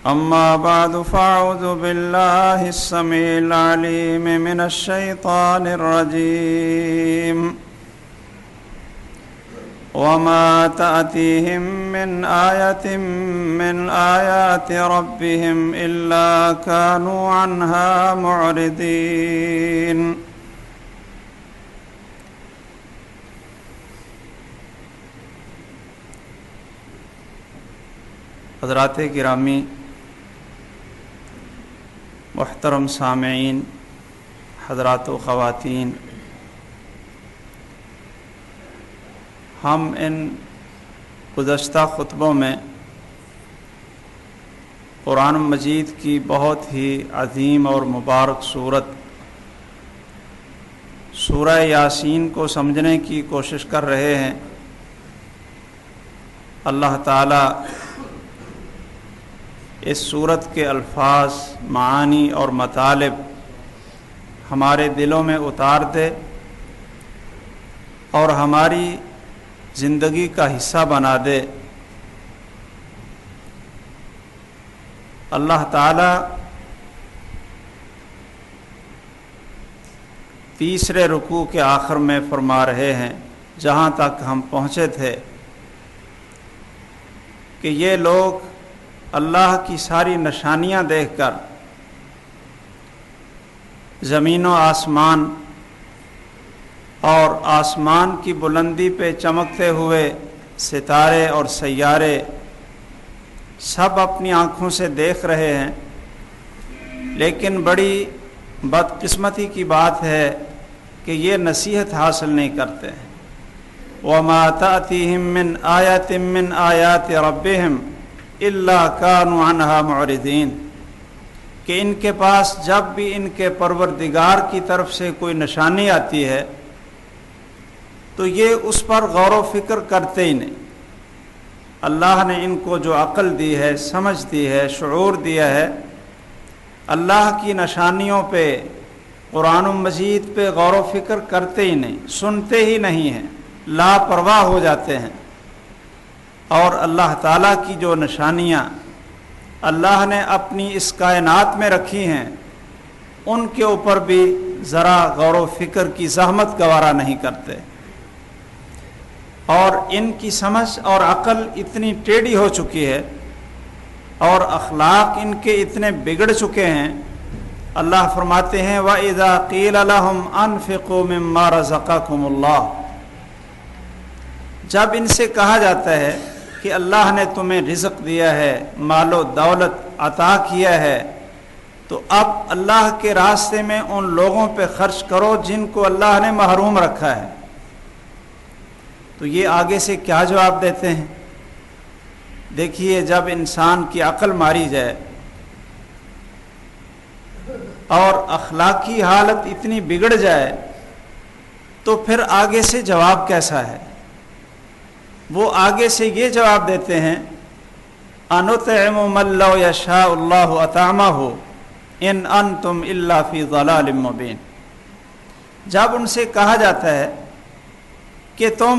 أما بعد فأعوذ بالله السميع العليم من الشيطان الرجيم وما تأتيهم من آية من آيات ربهم إلا كانوا عنها معرضين۔ حضرات گرامی، محترم سامعین، حضرات و خواتین، ہم ان گزشتہ خطبوں میں قرآن مجید کی بہت ہی عظیم اور مبارک سورہ یاسین کو سمجھنے کی کوشش کر رہے ہیں۔ اللہ تعالیٰ اس سورت کے الفاظ، معانی اور مطالب ہمارے دلوں میں اتار دے اور ہماری زندگی کا حصہ بنا دے۔ اللہ تعالیٰ تیسرے رکوع کے آخر میں فرما رہے ہیں، جہاں تک ہم پہنچے تھے، کہ یہ لوگ اللہ کی ساری نشانیاں دیکھ کر زمین و آسمان اور آسمان کی بلندی پہ چمکتے ہوئے ستارے اور سیارے سب اپنی آنکھوں سے دیکھ رہے ہیں، لیکن بڑی بدقسمتی کی بات ہے کہ یہ نصیحت حاصل نہیں کرتے ہیں۔ وَمَا تَأْتِيهِم مِّنْ آيَةٍ مِّنْ آيَاتِ رَبِّهِمْ إِلَّا كَانُوا عَنْهَا مُعْرِضِينَ، کہ ان کے پاس جب بھی ان کے پروردگار کی طرف سے کوئی نشانی آتی ہے تو یہ اس پر غور و فکر کرتے ہی نہیں۔ اللہ نے ان کو جو عقل دی ہے، سمجھ دی ہے، شعور دیا ہے، اللہ کی نشانیوں پہ، قرآن مجید پہ غور و فکر کرتے ہی نہیں، سنتے ہی نہیں ہیں، لاپرواہ ہو جاتے ہیں۔ اور اللہ تعالیٰ کی جو نشانیاں اللہ نے اپنی اس کائنات میں رکھی ہیں، ان کے اوپر بھی ذرا غور و فکر کی زحمت گوارا نہیں کرتے، اور ان کی سمجھ اور عقل اتنی ٹیڑھی ہو چکی ہے اور اخلاق ان کے اتنے بگڑ چکے ہیں۔ اللہ فرماتے ہیں وَإِذَا قِيلَ لَهُمْ أَنفِقُوا مِمَّا رَزَقَكُمُ اللَّهُ، جب ان سے کہا جاتا ہے کہ اللہ نے تمہیں رزق دیا ہے، مال و دولت عطا کیا ہے، تو اب اللہ کے راستے میں ان لوگوں پہ خرچ کرو جن کو اللہ نے محروم رکھا ہے۔ تو یہ آگے سے کیا جواب دیتے ہیں؟ دیکھیے، جب انسان کی عقل ماری جائے اور اخلاقی حالت اتنی بگڑ جائے تو پھر آگے سے جواب کیسا ہے؟ وہ آگے سے یہ جواب دیتے ہیں أَنُطْعِمُ مَن لَّوْ يَشَاءُ اللَّهُ أَطْعَمَهُ إِنْ أَنْتُمْ إِلَّا فِي ضَلَالٍ مُّبِينٍ۔ جب ان سے کہا جاتا ہے کہ تم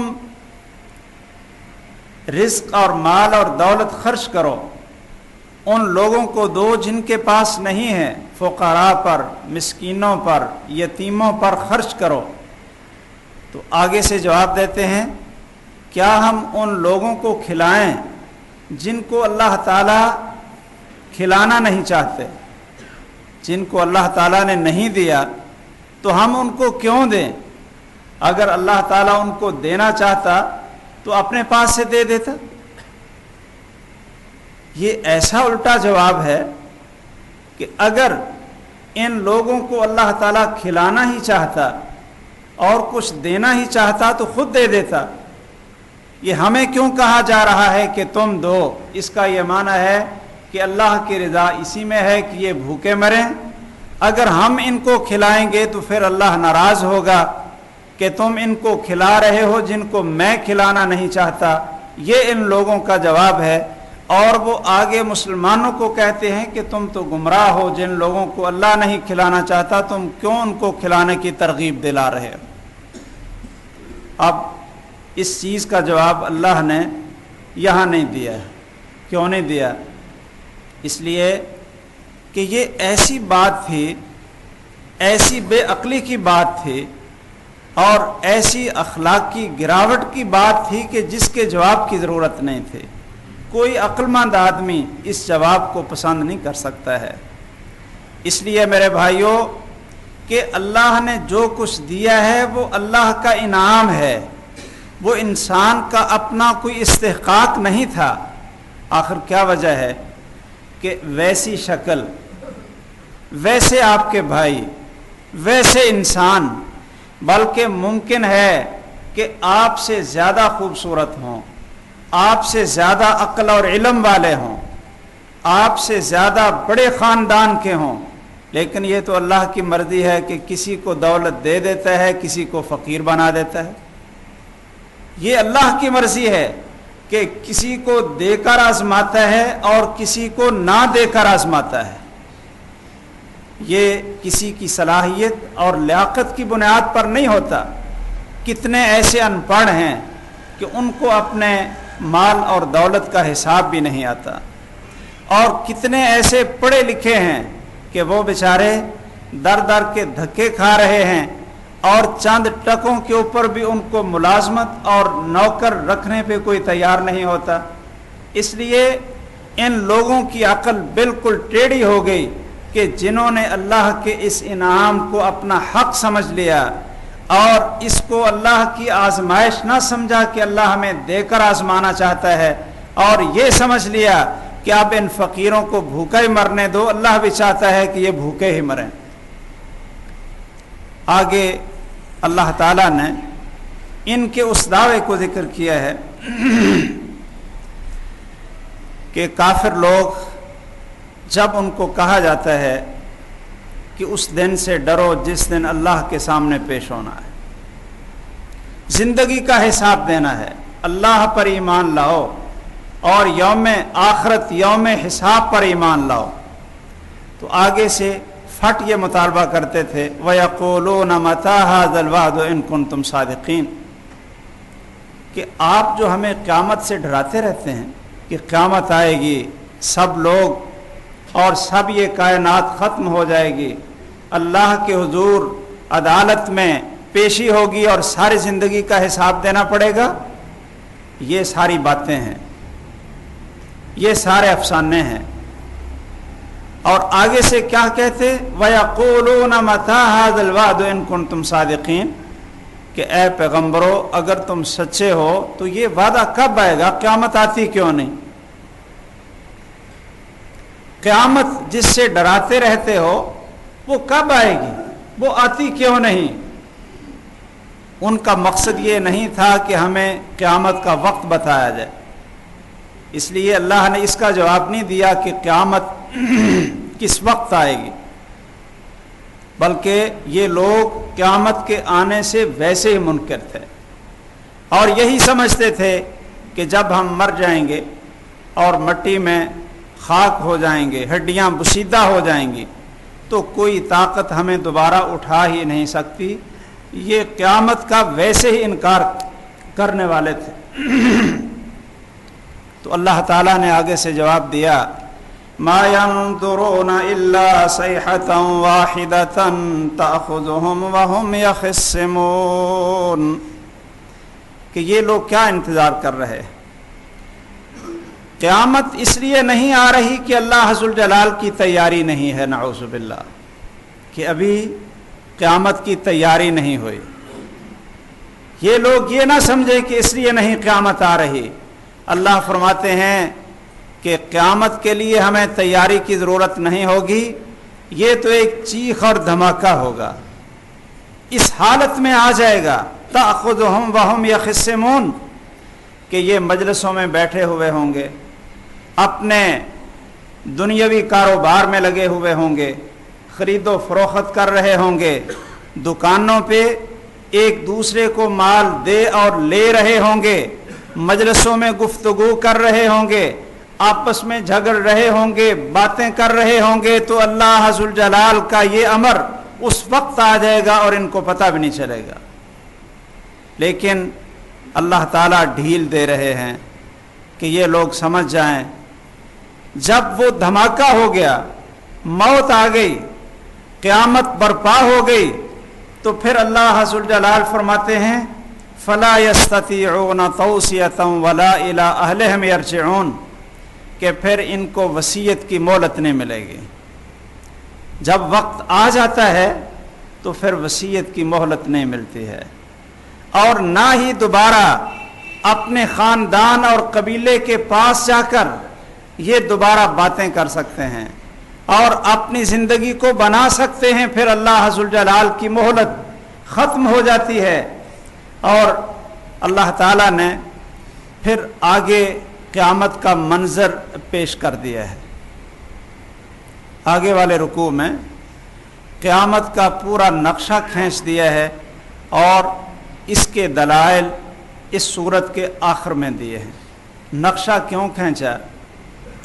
رزق اور مال اور دولت خرچ کرو، ان لوگوں کو دو جن کے پاس نہیں ہے، فقراء پر، مسکینوں پر، یتیموں پر خرچ کرو، تو آگے سے جواب دیتے ہیں کیا ہم ان لوگوں کو کھلائیں جن کو اللہ تعالیٰ کھلانا نہیں چاہتے، جن کو اللہ تعالیٰ نے نہیں دیا، تو ہم ان کو کیوں دیں؟ اگر اللہ تعالیٰ ان کو دینا چاہتا تو اپنے پاس سے دے دیتا۔ یہ ایسا الٹا جواب ہے کہ اگر ان لوگوں کو اللہ تعالیٰ کھلانا ہی چاہتا اور کچھ دینا ہی چاہتا تو خود دے دیتا۔ یہ ہمیں کیوں کہا جا رہا ہے کہ تم دو؟ اس کا یہ معنی ہے کہ اللہ کی رضا اسی میں ہے کہ یہ بھوکے مریں۔ اگر ہم ان کو کھلائیں گے تو پھر اللہ ناراض ہوگا کہ تم ان کو کھلا رہے ہو جن کو میں کھلانا نہیں چاہتا۔ یہ ان لوگوں کا جواب ہے، اور وہ آگے مسلمانوں کو کہتے ہیں کہ تم تو گمراہ ہو، جن لوگوں کو اللہ نہیں کھلانا چاہتا تم کیوں ان کو کھلانے کی ترغیب دلا رہے ہو۔ اب اس چیز کا جواب اللہ نے یہاں نہیں دیا ہے۔ کیوں نہیں دیا؟ اس لیے کہ یہ ایسی بات تھی، ایسی بے عقلی کی بات تھی اور ایسی اخلاقی گراوٹ کی بات تھی کہ جس کے جواب کی ضرورت نہیں تھی۔ کوئی عقل مند آدمی اس جواب کو پسند نہیں کر سکتا ہے۔ اس لیے میرے بھائیوں کہ اللہ نے جو کچھ دیا ہے وہ اللہ کا انعام ہے، وہ انسان کا اپنا کوئی استحقاق نہیں تھا۔ آخر کیا وجہ ہے کہ ویسی شکل، ویسے آپ کے بھائی، ویسے انسان، بلکہ ممکن ہے کہ آپ سے زیادہ خوبصورت ہوں، آپ سے زیادہ عقل اور علم والے ہوں، آپ سے زیادہ بڑے خاندان کے ہوں، لیکن یہ تو اللہ کی مرضی ہے کہ کسی کو دولت دے دیتا ہے، کسی کو فقیر بنا دیتا ہے۔ یہ اللہ کی مرضی ہے کہ کسی کو دے کر آزماتا ہے اور کسی کو نہ دے کر آزماتا ہے۔ یہ کسی کی صلاحیت اور لیاقت کی بنیاد پر نہیں ہوتا۔ کتنے ایسے ان پڑھ ہیں کہ ان کو اپنے مال اور دولت کا حساب بھی نہیں آتا، اور کتنے ایسے پڑھے لکھے ہیں کہ وہ بیچارے در در کے دھکے کھا رہے ہیں اور چند ٹکوں کے اوپر بھی ان کو ملازمت اور نوکر رکھنے پہ کوئی تیار نہیں ہوتا۔ اس لیے ان لوگوں کی عقل بالکل ٹیڑھی ہو گئی کہ جنہوں نے اللہ کے اس انعام کو اپنا حق سمجھ لیا اور اس کو اللہ کی آزمائش نہ سمجھا کہ اللہ ہمیں دے کر آزمانا چاہتا ہے، اور یہ سمجھ لیا کہ اب ان فقیروں کو بھوکا ہی مرنے دو، اللہ بھی چاہتا ہے کہ یہ بھوکے ہی مریں۔ آگے اللہ تعالیٰ نے ان کے اس دعوے کو ذکر کیا ہے کہ کافر لوگ جب ان کو کہا جاتا ہے کہ اس دن سے ڈرو جس دن اللہ کے سامنے پیش ہونا ہے، زندگی کا حساب دینا ہے، اللہ پر ایمان لاؤ اور یوم آخرت، یوم حساب پر ایمان لاؤ، تو آگے سے پھٹ یہ مطالبہ کرتے تھے وَيَقُولُونَ مَتَىٰ هَٰذَا الْوَعْدُ إِن كُنتُمْ صَادِقِينَ، کہ آپ جو ہمیں قیامت سے ڈراتے رہتے ہیں کہ قیامت آئے گی، سب لوگ اور سب یہ کائنات ختم ہو جائے گی، اللہ کے حضور عدالت میں پیشی ہوگی اور ساری زندگی کا حساب دینا پڑے گا، یہ ساری باتیں ہیں، یہ سارے افسانے ہیں۔ اور آگے سے کیا کہتے وَيَقُولُونَ مَتَىٰ هَٰذَا الْوَعْدُ إِن كُنتُمْ صَادِقِينَ، کہ اے پیغمبرو اگر تم سچے ہو تو یہ وعدہ کب آئے گا، قیامت آتی کیوں نہیں؟ قیامت جس سے ڈراتے رہتے ہو وہ کب آئے گی، وہ آتی کیوں نہیں؟ ان کا مقصد یہ نہیں تھا کہ ہمیں قیامت کا وقت بتایا جائے، اس لیے اللہ نے اس کا جواب نہیں دیا کہ قیامت کس وقت آئے گی، بلکہ یہ لوگ قیامت کے آنے سے ویسے ہی منکر تھے اور یہی سمجھتے تھے کہ جب ہم مر جائیں گے اور مٹی میں خاک ہو جائیں گے، ہڈیاں بسیدہ ہو جائیں گی، تو کوئی طاقت ہمیں دوبارہ اٹھا ہی نہیں سکتی۔ یہ قیامت کا ویسے ہی انکار کرنے والے تھے۔ تو اللہ تعالیٰ نے آگے سے جواب دیا مَا يَنظُرُونَ إِلَّا صَيْحَةً وَاحِدَةً تَأْخُذُهُمْ وَهُمْ يَخِصِّمُونَ، کہ یہ لوگ کیا انتظار کر رہے ہیں؟ قیامت اس لیے نہیں آ رہی کہ اللہ ذوالجلال کی تیاری نہیں ہے، نعوذ باللہ، کہ ابھی قیامت کی تیاری نہیں ہوئی۔ یہ لوگ یہ نہ سمجھے کہ اس لیے نہیں قیامت آ رہی۔ اللہ فرماتے ہیں کہ قیامت کے لیے ہمیں تیاری کی ضرورت نہیں ہوگی، یہ تو ایک چیخ اور دھماکہ ہوگا، اس حالت میں آ جائے گا تأخذهم وهم يخصمون، کہ یہ مجلسوں میں بیٹھے ہوئے ہوں گے، اپنے دنیاوی کاروبار میں لگے ہوئے ہوں گے، خرید و فروخت کر رہے ہوں گے، دکانوں پہ ایک دوسرے کو مال دے اور لے رہے ہوں گے، مجلسوں میں گفتگو کر رہے ہوں گے، آپس میں جھگڑ رہے ہوں گے، باتیں کر رہے ہوں گے، تو اللہ ذوالجلال کا یہ امر اس وقت آ جائے گا اور ان کو پتہ بھی نہیں چلے گا۔ لیکن اللہ تعالیٰ ڈھیل دے رہے ہیں کہ یہ لوگ سمجھ جائیں جب وہ دھماکہ ہو گیا، موت آ گئی، قیامت برپا ہو گئی، تو پھر اللہ ذوالجلال فرماتے ہیں فَلَا يَسْتَطِيعُونَ تَوْصِيَةً وَلَا إِلَىٰ أَهْلِهِمْ يَرْجِعُونَ، کہ پھر ان کو وصیت کی مہلت نہیں ملے گی۔ جب وقت آ جاتا ہے تو پھر وصیت کی مہلت نہیں ملتی ہے، اور نہ ہی دوبارہ اپنے خاندان اور قبیلے کے پاس جا کر یہ دوبارہ باتیں کر سکتے ہیں اور اپنی زندگی کو بنا سکتے ہیں۔ پھر اللہ ذوالجلال کی مہلت ختم ہو جاتی ہے، اور اللہ تعالیٰ نے پھر آگے قیامت کا منظر پیش کر دیا ہے۔ آگے والے رکوع میں قیامت کا پورا نقشہ کھینچ دیا ہے، اور اس کے دلائل اس سورت کے آخر میں دیے ہیں۔ نقشہ کیوں کھینچا؟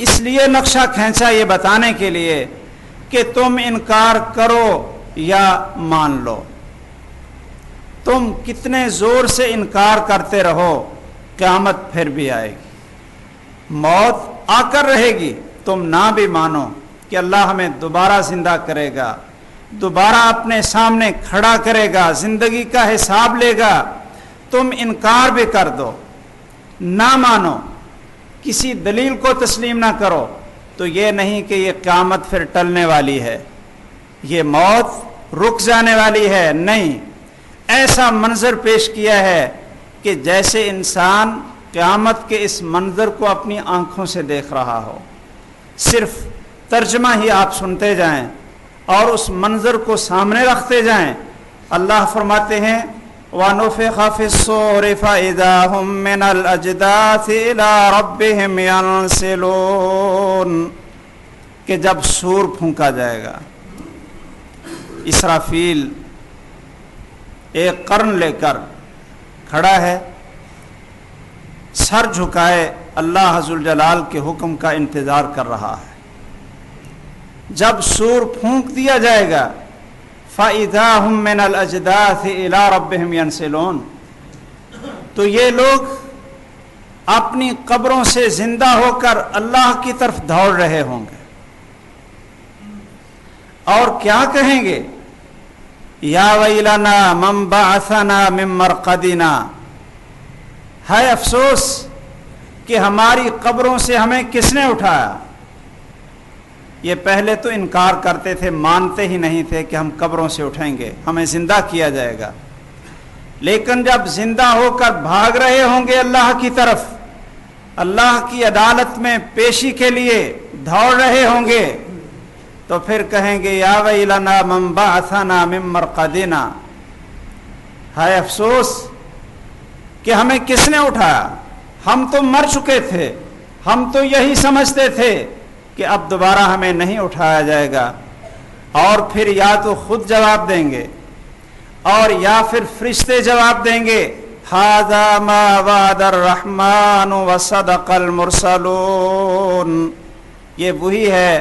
اس لیے نقشہ کھینچا یہ بتانے کے لیے کہ تم انکار کرو یا مان لو، تم کتنے زور سے انکار کرتے رہو، قیامت پھر بھی آئے گی، موت آ کر رہے گی، تم نہ بھی مانو کہ اللہ ہمیں دوبارہ زندہ کرے گا، دوبارہ اپنے سامنے کھڑا کرے گا، زندگی کا حساب لے گا، تم انکار بھی کر دو، نہ مانو، کسی دلیل کو تسلیم نہ کرو، تو یہ نہیں کہ یہ قیامت پھر ٹلنے والی ہے، یہ موت رک جانے والی ہے، نہیں، ایسا منظر پیش کیا ہے کہ جیسے انسان قیامت کے اس منظر کو اپنی آنکھوں سے دیکھ رہا ہو، صرف ترجمہ ہی آپ سنتے جائیں اور اس منظر کو سامنے رکھتے جائیں۔ اللہ فرماتے ہیں وَنُفِخَ فِي الصُّورِ فَإِذَا هُم مِّنَ الْأَجْدَاثِ إِلَىٰ رَبِّهِمْ يَنْسِلُونَ، کہ جب سور پھونکا جائے گا، اسرافیل ایک قرن لے کر کھڑا ہے، سر جھکائے اللہ ذوالجلال کے حکم کا انتظار کر رہا ہے۔ جب سور پھونک دیا جائے گا فَإِذَا هُم مِّنَ الْأَجْدَاثِ إِلَىٰ رَبِّهِمْ يَنْسِلُونَ، تو یہ لوگ اپنی قبروں سے زندہ ہو کر اللہ کی طرف دوڑ رہے ہوں گے، اور کیا کہیں گے؟ یا ویلنا من بعثنا من مرقدنا، ہے افسوس کہ ہماری قبروں سے ہمیں کس نے اٹھایا۔ یہ پہلے تو انکار کرتے تھے، مانتے ہی نہیں تھے کہ ہم قبروں سے اٹھیں گے، ہمیں زندہ کیا جائے گا، لیکن جب زندہ ہو کر بھاگ رہے ہوں گے اللہ کی طرف، اللہ کی عدالت میں پیشی کے لیے دوڑ رہے ہوں گے، تو پھر کہیں گے یا ویلنا من بعثنا من مرقدنا، ہے افسوس کہ ہمیں کس نے اٹھایا، ہم تو مر چکے تھے، ہم تو یہی سمجھتے تھے کہ اب دوبارہ ہمیں نہیں اٹھایا جائے گا۔ اور پھر یا تو خود جواب دیں گے اور یا پھر فرشتے جواب دیں گے ھذا ما وعد الرحمن وصدق المرسلون، یہ وہی ہے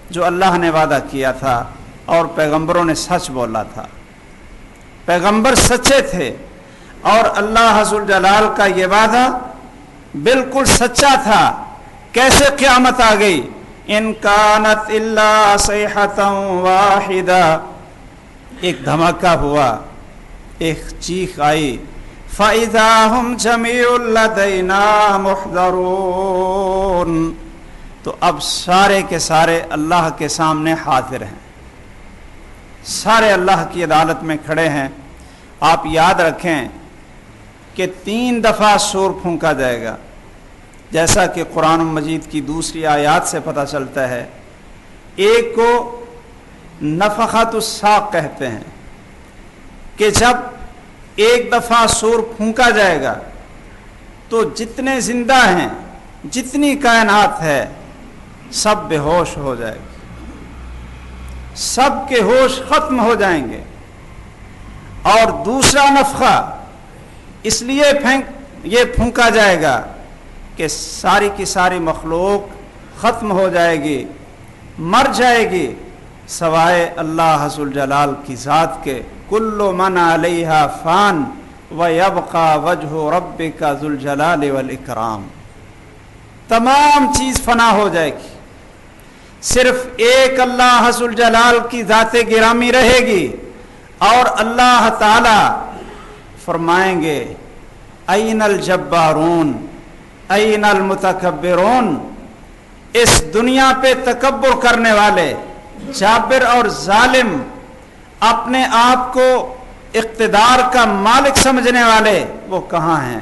جو اللہ نے وعدہ کیا تھا اور پیغمبروں نے سچ بولا تھا، پیغمبر سچے تھے، اور اللہ ذوالجلال کا یہ وعدہ بالکل سچا تھا۔ کیسے قیامت آ گئی؟ ان کانت الا صیحۃ واحدہ، ایک دھماکہ ہوا، ایک چیخ آئی، فَإِذَا هُمْ جَمِيعٌ لَدَيْنَا مُحْضَرُونَ، تو اب سارے کے سارے اللہ کے سامنے حاضر ہیں، سارے اللہ کی عدالت میں کھڑے ہیں۔ آپ یاد رکھیں کہ 3 دفعہ سور پھونکا جائے گا، جیسا کہ قرآن مجید کی دوسری آیات سے پتہ چلتا ہے۔ ایک کو نفخۃ الصاق کہتے ہیں کہ جب ایک دفعہ سور پھونکا جائے گا تو جتنے زندہ ہیں، جتنی کائنات ہے، سب بے ہوش ہو جائے گی، سب کے ہوش ختم ہو جائیں گے۔ اور دوسرا نفخہ اس لیے یہ پھونکا جائے گا کہ ساری کی ساری مخلوق ختم ہو جائے گی، مر جائے گی، سوائے اللہ ذوالجلال کی ذات کے۔ کل من علیہا فان ویبقى وجہ ربک ذوالجلال والاکرام، تمام چیز فنا ہو جائے گی، صرف ایک اللہ ذو الجلال کی ذات گرامی رہے گی، اور اللہ تعالی فرمائیں گے این الجبارون این المتکبرون، اس دنیا پہ تکبر کرنے والے، جابر اور ظالم، اپنے آپ کو اقتدار کا مالک سمجھنے والے، وہ کہاں ہیں؟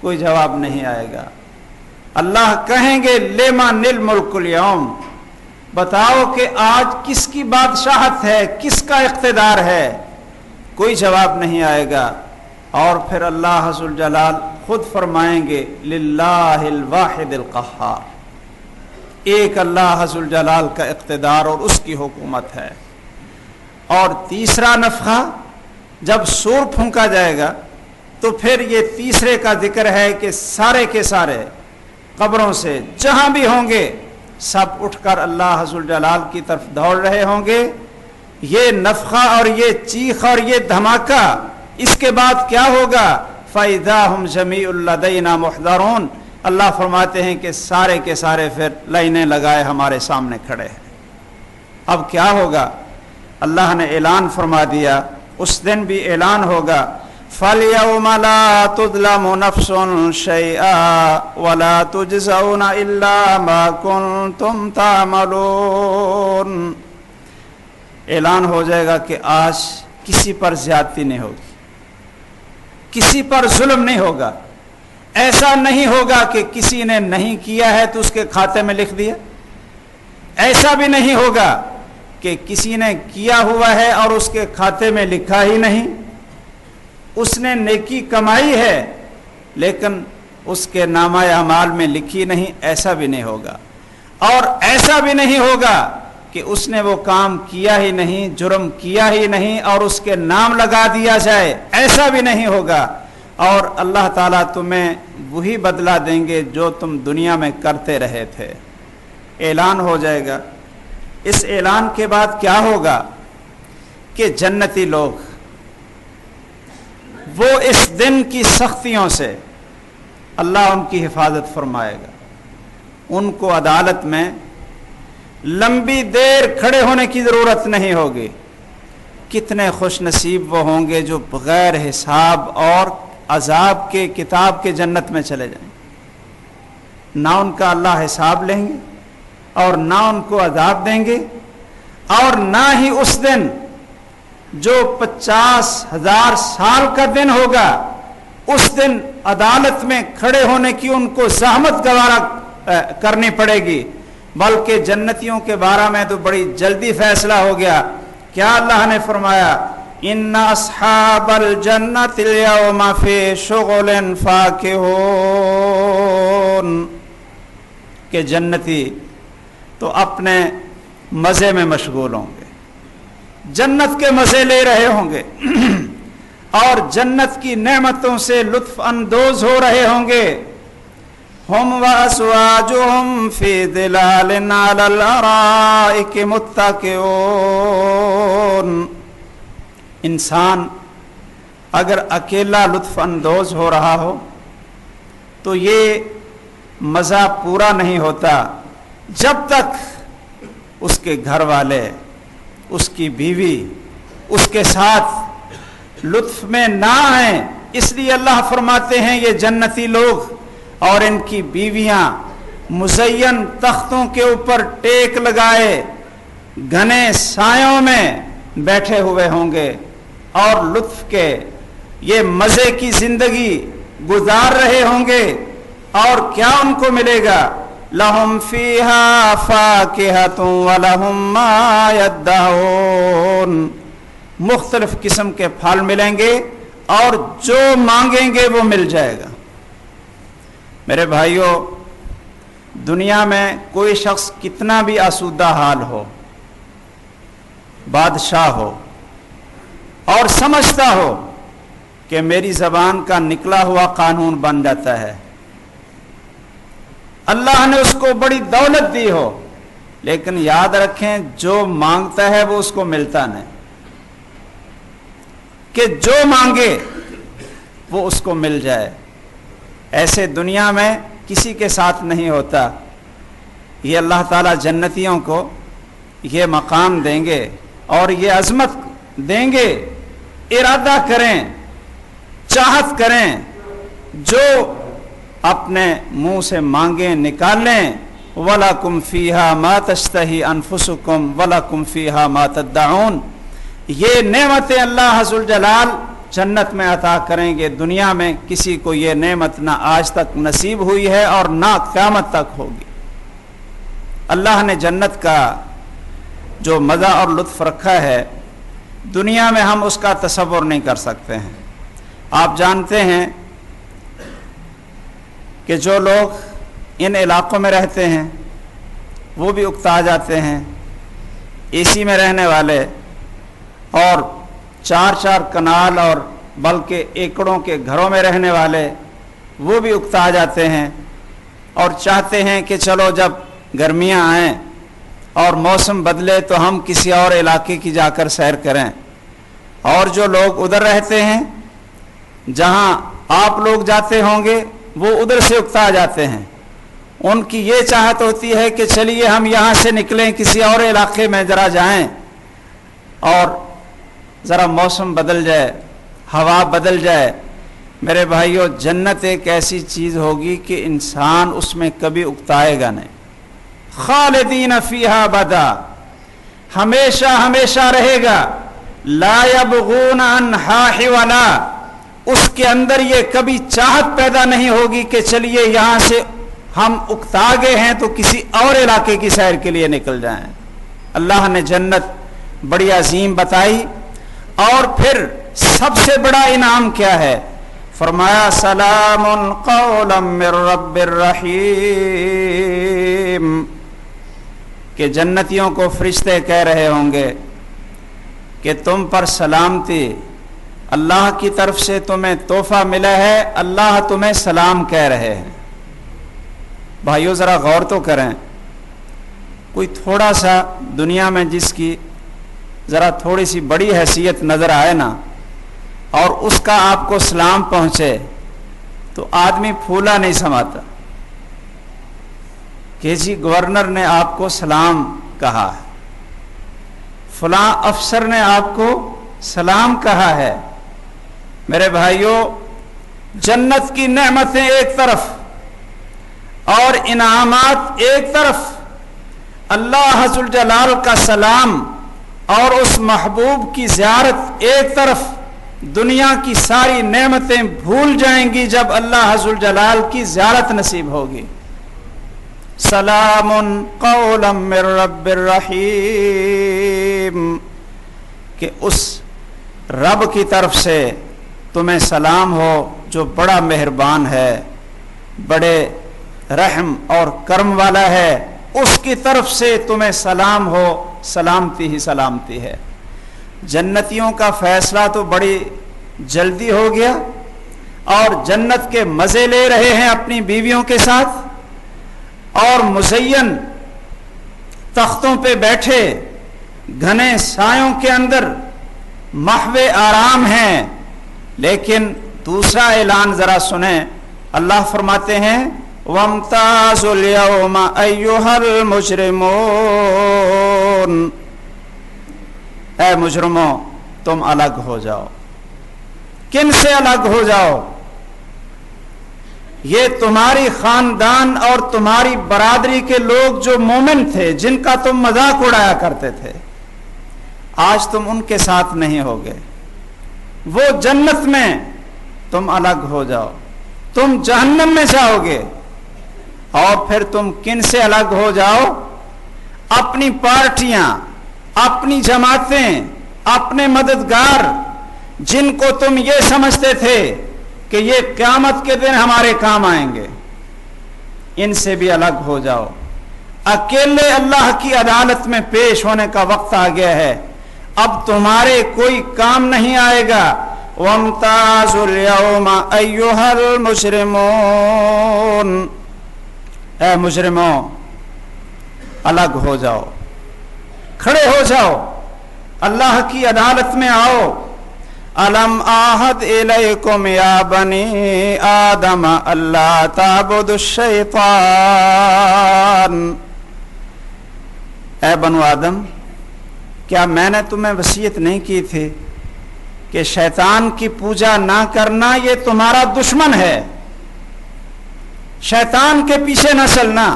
کوئی جواب نہیں آئے گا۔ اللہ کہیں گے لمن الملک اليوم، بتاؤ کہ آج کس کی بادشاہت ہے، کس کا اقتدار ہے؟ کوئی جواب نہیں آئے گا۔ اور پھر اللہ ذو الجلال خود فرمائیں گے للہ الواحد القہار، ایک اللہ ذو الجلال کا اقتدار اور اس کی حکومت ہے۔ اور تیسرا نفخہ جب سور پھونکا جائے گا تو پھر یہ تیسرے کا ذکر ہے کہ سارے کے سارے قبروں سے جہاں بھی ہوں گے سب اٹھ کر اللہ ذو الجلال کی طرف دوڑ رہے ہوں گے۔ یہ نفخہ اور یہ چیخ اور یہ دھماکہ، اس کے بعد کیا ہوگا؟ فَإِذَا هُمْ جَمِيعٌ لَدَيْنَا مُحْضَرُونَ، اللہ فرماتے ہیں کہ سارے کے سارے پھر لائنیں لگائے ہمارے سامنے کھڑے ہیں۔ اب کیا ہوگا؟ اللہ نے اعلان فرما دیا، اس دن بھی اعلان ہوگا فَالْيَوْمَ لَا تُظْلَمُ نَفْسٌ شَيْئًا وَلَا تُجْزَوْنَ إِلَّا مَا كُنْتُمْ تَعْمَلُونَ۔ اعلان ہو جائے گا کہ آج کسی پر زیادتی نہیں ہوگی، کسی پر ظلم نہیں ہوگا۔ ایسا نہیں ہوگا کہ کسی نے نہیں کیا ہے تو اس کے کھاتے میں لکھ دیا، ایسا بھی نہیں ہوگا کہ کسی نے کیا ہوا ہے اور اس کے کھاتے میں لکھا ہی نہیں، اس نے نیکی کمائی ہے لیکن اس کے نامہ اعمال میں لکھی نہیں، ایسا بھی نہیں ہوگا۔ اور ایسا بھی نہیں ہوگا کہ اس نے وہ کام کیا ہی نہیں، جرم کیا ہی نہیں اور اس کے نام لگا دیا جائے، ایسا بھی نہیں ہوگا۔ اور اللہ تعالیٰ تمہیں وہی بدلہ دیں گے جو تم دنیا میں کرتے رہے تھے۔ اعلان ہو جائے گا۔ اس اعلان کے بعد کیا ہوگا کہ جنتی لوگ وہ اس دن کی سختیوں سے اللہ ان کی حفاظت فرمائے گا، ان کو عدالت میں لمبی دیر کھڑے ہونے کی ضرورت نہیں ہوگی۔ کتنے خوش نصیب وہ ہوں گے جو بغیر حساب اور عذاب کے کتاب کے جنت میں چلے جائیں، نہ ان کا اللہ حساب لیں گے اور نہ ان کو عذاب دیں گے، اور نہ ہی اس دن جو 50,000 سال کا دن ہوگا اس دن عدالت میں کھڑے ہونے کی ان کو زحمت گوارا کرنی پڑے گی، بلکہ جنتیوں کے بارے میں تو بڑی جلدی فیصلہ ہو گیا۔ کیا اللہ نے فرمایا ان اصحاب الجنت اليوم فی شغل فاکہون، کہ جنتی تو اپنے مزے میں مشغول ہوں گے، جنت کے مزے لے رہے ہوں گے اور جنت کی نعمتوں سے لطف اندوز ہو رہے ہوں گے۔ ہم وازواجہم فی ظلال علی الارائک متکئون۔ انسان اگر اکیلا لطف اندوز ہو رہا ہو تو یہ مزہ پورا نہیں ہوتا جب تک اس کے گھر والے، اس کی بیوی اس کے ساتھ لطف میں نہ آئیں۔ اس لیے اللہ فرماتے ہیں یہ جنتی لوگ اور ان کی بیویاں مزین تختوں کے اوپر ٹیک لگائے گھنے سایوں میں بیٹھے ہوئے ہوں گے اور لطف کے یہ مزے کی زندگی گزار رہے ہوں گے۔ اور کیا ان کو ملے گا؟ لَهُمْ فِيهَا فَاكِهَةٌ وَلَهُمْ مَا يَدَّعُونَ، مختلف قسم کے پھل ملیں گے اور جو مانگیں گے وہ مل جائے گا۔ میرے بھائیوں، دنیا میں کوئی شخص کتنا بھی آسودہ حال ہو، بادشاہ ہو اور سمجھتا ہو کہ میری زبان کا نکلا ہوا قانون بن جاتا ہے، اللہ نے اس کو بڑی دولت دی ہو، لیکن یاد رکھیں جو مانگتا ہے وہ اس کو ملتا نہیں، کہ جو مانگے وہ اس کو مل جائے۔ ایسے دنیا میں کسی کے ساتھ نہیں ہوتا۔ یہ اللہ تعالیٰ جنتیوں کو یہ مقام دیں گے اور یہ عظمت دیں گے. ارادہ کریں، چاہت کریں، جو اپنے منہ سے مانگیں نکالیں. وَلَكُمْ فِيهَا مَا تَشْتَهِي أَنفُسُكُمْ وَلَكُمْ فِيهَا مَا تَدَّعُونَ. یہ نعمتیں اللہ ذوالجلال جنت میں عطا کریں گے. دنیا میں کسی کو یہ نعمت نہ آج تک نصیب ہوئی ہے اور نہ قیامت تک ہوگی. اللہ نے جنت کا جو مزہ اور لطف رکھا ہے دنیا میں ہم اس کا تصور نہیں کر سکتے ہیں. آپ جانتے ہیں کہ جو لوگ ان علاقوں میں رہتے ہیں وہ بھی اکتا جاتے ہیں. اے سی میں رہنے والے اور 4 کنال اور بلکہ ایکڑوں کے گھروں میں رہنے والے وہ بھی اکتا جاتے ہیں اور چاہتے ہیں کہ چلو جب گرمیاں آئیں اور موسم بدلے تو ہم کسی اور علاقے کی جا کر سیر کریں. اور جو لوگ ادھر رہتے ہیں جہاں آپ لوگ جاتے ہوں گے وہ ادھر سے اکتا جاتے ہیں. ان کی یہ چاہت ہوتی ہے کہ چلیے ہم یہاں سے نکلیں کسی اور علاقے میں ذرا جائیں اور ذرا موسم بدل جائے، ہوا بدل جائے. میرے بھائیو، جنت ایک ایسی چیز ہوگی کہ انسان اس میں کبھی اکتائے گا نہیں. خالدین فیہا ابدا، ہمیشہ ہمیشہ رہے گا. لا یبغون عنہا حولا، اس کے اندر یہ کبھی چاہت پیدا نہیں ہوگی کہ چلیے یہاں سے ہم اکتا گئے ہیں تو کسی اور علاقے کی سیر کے لیے نکل جائیں. اللہ نے جنت بڑی عظیم بتائی. اور پھر سب سے بڑا انعام کیا ہے؟ فرمایا سلام قولا من رب الرحیم، کہ جنتیوں کو فرشتے کہہ رہے ہوں گے کہ تم پر سلامتی، اللہ کی طرف سے تمہیں تحفہ ملا ہے، اللہ تمہیں سلام کہہ رہے ہیں. بھائیو ذرا غور تو کریں، کوئی تھوڑا سا دنیا میں جس کی ذرا تھوڑی سی بڑی حیثیت نظر آئے نا اور اس کا آپ کو سلام پہنچے تو آدمی پھولا نہیں سماتا کہ جی گورنر نے آپ کو سلام کہا ہے، فلاں افسر نے آپ کو سلام کہا ہے. میرے بھائیو، جنت کی نعمتیں ایک طرف اور انعامات ایک طرف، اللہ ذوالجلال کا سلام اور اس محبوب کی زیارت ایک طرف. دنیا کی ساری نعمتیں بھول جائیں گی جب اللہ ذوالجلال کی زیارت نصیب ہوگی. سلام قولا من رب الرحیم، کہ اس رب کی طرف سے تمہیں سلام ہو جو بڑا مہربان ہے، بڑے رحم اور کرم والا ہے. اس کی طرف سے تمہیں سلام ہو، سلامتی ہی سلامتی ہے. جنتیوں کا فیصلہ تو بڑی جلدی ہو گیا اور جنت کے مزے لے رہے ہیں اپنی بیویوں کے ساتھ اور مزین تختوں پہ بیٹھے گھنے سایوں کے اندر محو آرام ہیں. لیکن دوسرا اعلان ذرا سنیں. اللہ فرماتے ہیں وَامْتَازُوا الْيَوْمَ أَيُّهَا الْمُجْرِمُونَ، اے مجرموں تم الگ ہو جاؤ. کن سے الگ ہو جاؤ؟ یہ تمہاری خاندان اور تمہاری برادری کے لوگ جو مومن تھے، جن کا تم مذاق اڑایا کرتے تھے، آج تم ان کے ساتھ نہیں ہوگے. وہ جنت میں تم الگ ہو جاؤ، تم جہنم میں جاؤ گے. اور پھر تم کن سے الگ ہو جاؤ؟ اپنی پارٹیاں، اپنی جماعتیں، اپنے مددگار، جن کو تم یہ سمجھتے تھے کہ یہ قیامت کے دن ہمارے کام آئیں گے، ان سے بھی الگ ہو جاؤ. اکیلے اللہ کی عدالت میں پیش ہونے کا وقت آ گیا ہے. اب تمہارے کوئی کام نہیں آئے گا. وَامْتَازُوا الْيَوْمَ أَيُّهَا الْمُجْرِمُونَ، اے مجرموں الگ ہو جاؤ، کھڑے ہو جاؤ، اللہ کی عدالت میں آؤ. الم آہد الیکم یا بنی آدم اللہ تعبدوا الشیطان، اے بنو آدم کیا میں نے تمہیں وصیت نہیں کی تھی کہ شیطان کی پوجا نہ کرنا یہ تمہارا دشمن ہے، شیطان کے پیچھے نہ چلنا،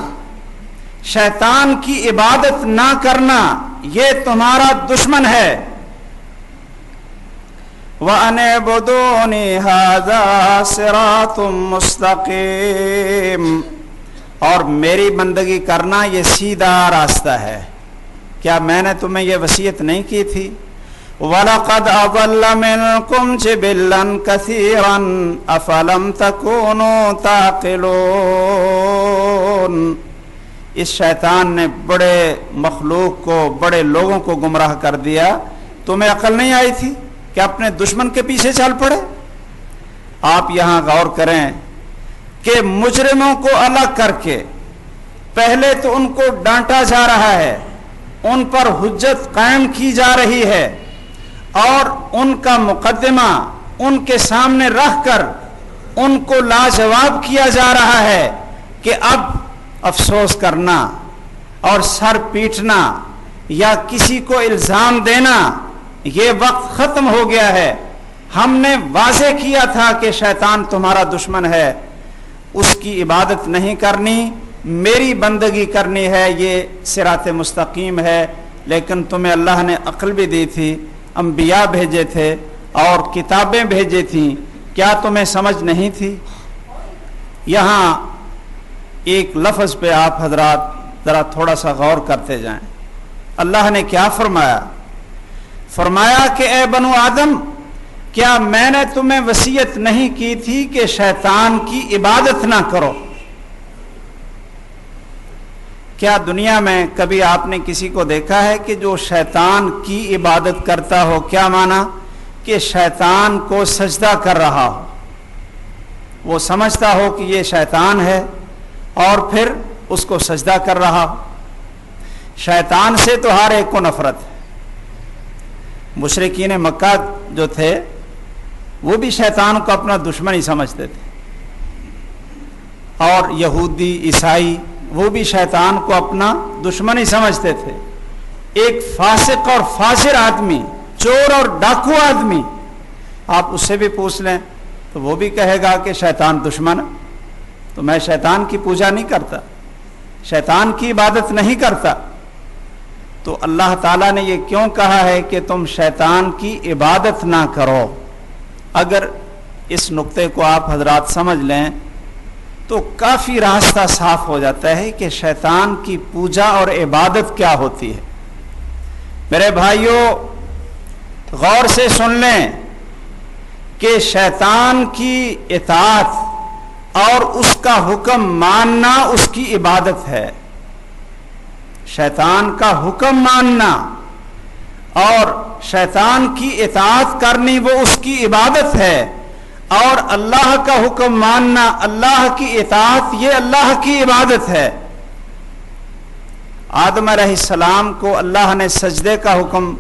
شیطان کی عبادت نہ کرنا یہ تمہارا دشمن ہے۔ وَأَنِ اعْبُدُونِي هَذَا صِرَاطٌ مُسْتَقِيمٌ، اور میری بندگی کرنا یہ سیدھا راستہ ہے۔ کیا میں نے تمہیں یہ وصیت نہیں کی تھی؟ وَلَقَدْ أَضَلَّ مِنْكُمْ جِبِلًّا كَثِيرًا أَفَلَمْ تَكُونُوا تَعْقِلُونَ، اس شیطان نے بڑے مخلوق کو، بڑے لوگوں کو گمراہ کر دیا، تمہیں عقل نہیں آئی تھی کہ اپنے دشمن کے پیچھے چل پڑے؟ آپ یہاں غور کریں کہ مجرموں کو الگ کر کے پہلے تو ان کو ڈانٹا جا رہا ہے، ان پر حجت قائم کی جا رہی ہے، اور ان کا مقدمہ ان کے سامنے رکھ کر ان کو لاجواب کیا جا رہا ہے کہ اب افسوس کرنا اور سر پیٹنا یا کسی کو الزام دینا یہ وقت ختم ہو گیا ہے۔ ہم نے واضح کیا تھا کہ شیطان تمہارا دشمن ہے، اس کی عبادت نہیں کرنی، میری بندگی کرنی ہے، یہ صراط مستقیم ہے۔ لیکن تمہیں اللہ نے عقل بھی دی تھی، انبیاء بھیجے تھے اور کتابیں بھیجی تھیں، کیا تمہیں سمجھ نہیں تھی؟ یہاں ایک لفظ پہ آپ حضرات ذرا تھوڑا سا غور کرتے جائیں۔ اللہ نے کیا فرمایا؟ فرمایا کہ اے بنو آدم کیا میں نے تمہیں وصیت نہیں کی تھی کہ شیطان کی عبادت نہ کرو؟ کیا دنیا میں کبھی آپ نے کسی کو دیکھا ہے کہ جو شیطان کی عبادت کرتا ہو؟ کیا مانا؟ کہ شیطان کو سجدہ کر رہا ہو، وہ سمجھتا ہو کہ یہ شیطان ہے اور پھر اس کو سجدہ کر رہا ہو۔ شیطان سے تو ہر ایک کو نفرت ہے۔ مشرکین مکہ جو تھے وہ بھی شیطان کو اپنا دشمن ہی سمجھتے تھے، اور یہودی عیسائی وہ بھی شیطان کو اپنا دشمن ہی سمجھتے تھے۔ ایک فاسق اور فاجر آدمی، چور اور ڈاکو آدمی، آپ اس سے بھی پوچھ لیں تو وہ بھی کہے گا کہ شیطان دشمن، تو میں شیطان کی پوجا نہیں کرتا، شیطان کی عبادت نہیں کرتا۔ تو اللہ تعالیٰ نے یہ کیوں کہا ہے کہ تم شیطان کی عبادت نہ کرو؟ اگر اس نقطے کو آپ حضرات سمجھ لیں تو کافی راستہ صاف ہو جاتا ہے کہ شیطان کی پوجا اور عبادت کیا ہوتی ہے۔ میرے بھائیوں غور سے سن لیں کہ شیطان کی اطاعت اور اس کا حکم ماننا اس کی عبادت ہے۔ شیطان کا حکم ماننا اور شیطان کی اطاعت کرنی وہ اس کی عبادت ہے، اور اللہ کا حکم ماننا، اللہ کی اطاعت یہ اللہ کی عبادت ہے۔ آدم علیہ السلام کو اللہ نے سجدے کا حکم،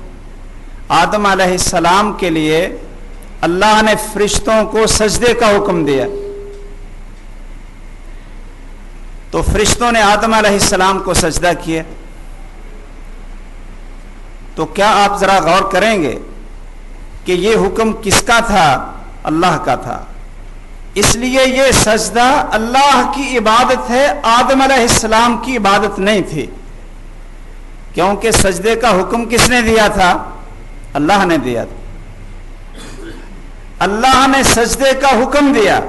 آدم علیہ السلام کے لیے اللہ نے فرشتوں کو سجدے کا حکم دیا، تو فرشتوں نے آدم علیہ السلام کو سجدہ کیا۔ تو کیا آپ ذرا غور کریں گے کہ یہ حکم کس کا تھا؟ اللہ کا تھا۔ اس لیے یہ سجدہ اللہ کی عبادت ہے، آدم علیہ السلام کی عبادت نہیں تھی، کیونکہ سجدے کا حکم کس نے دیا تھا؟ اللہ نے دیا تھا۔ اللہ نے سجدے کا حکم دیا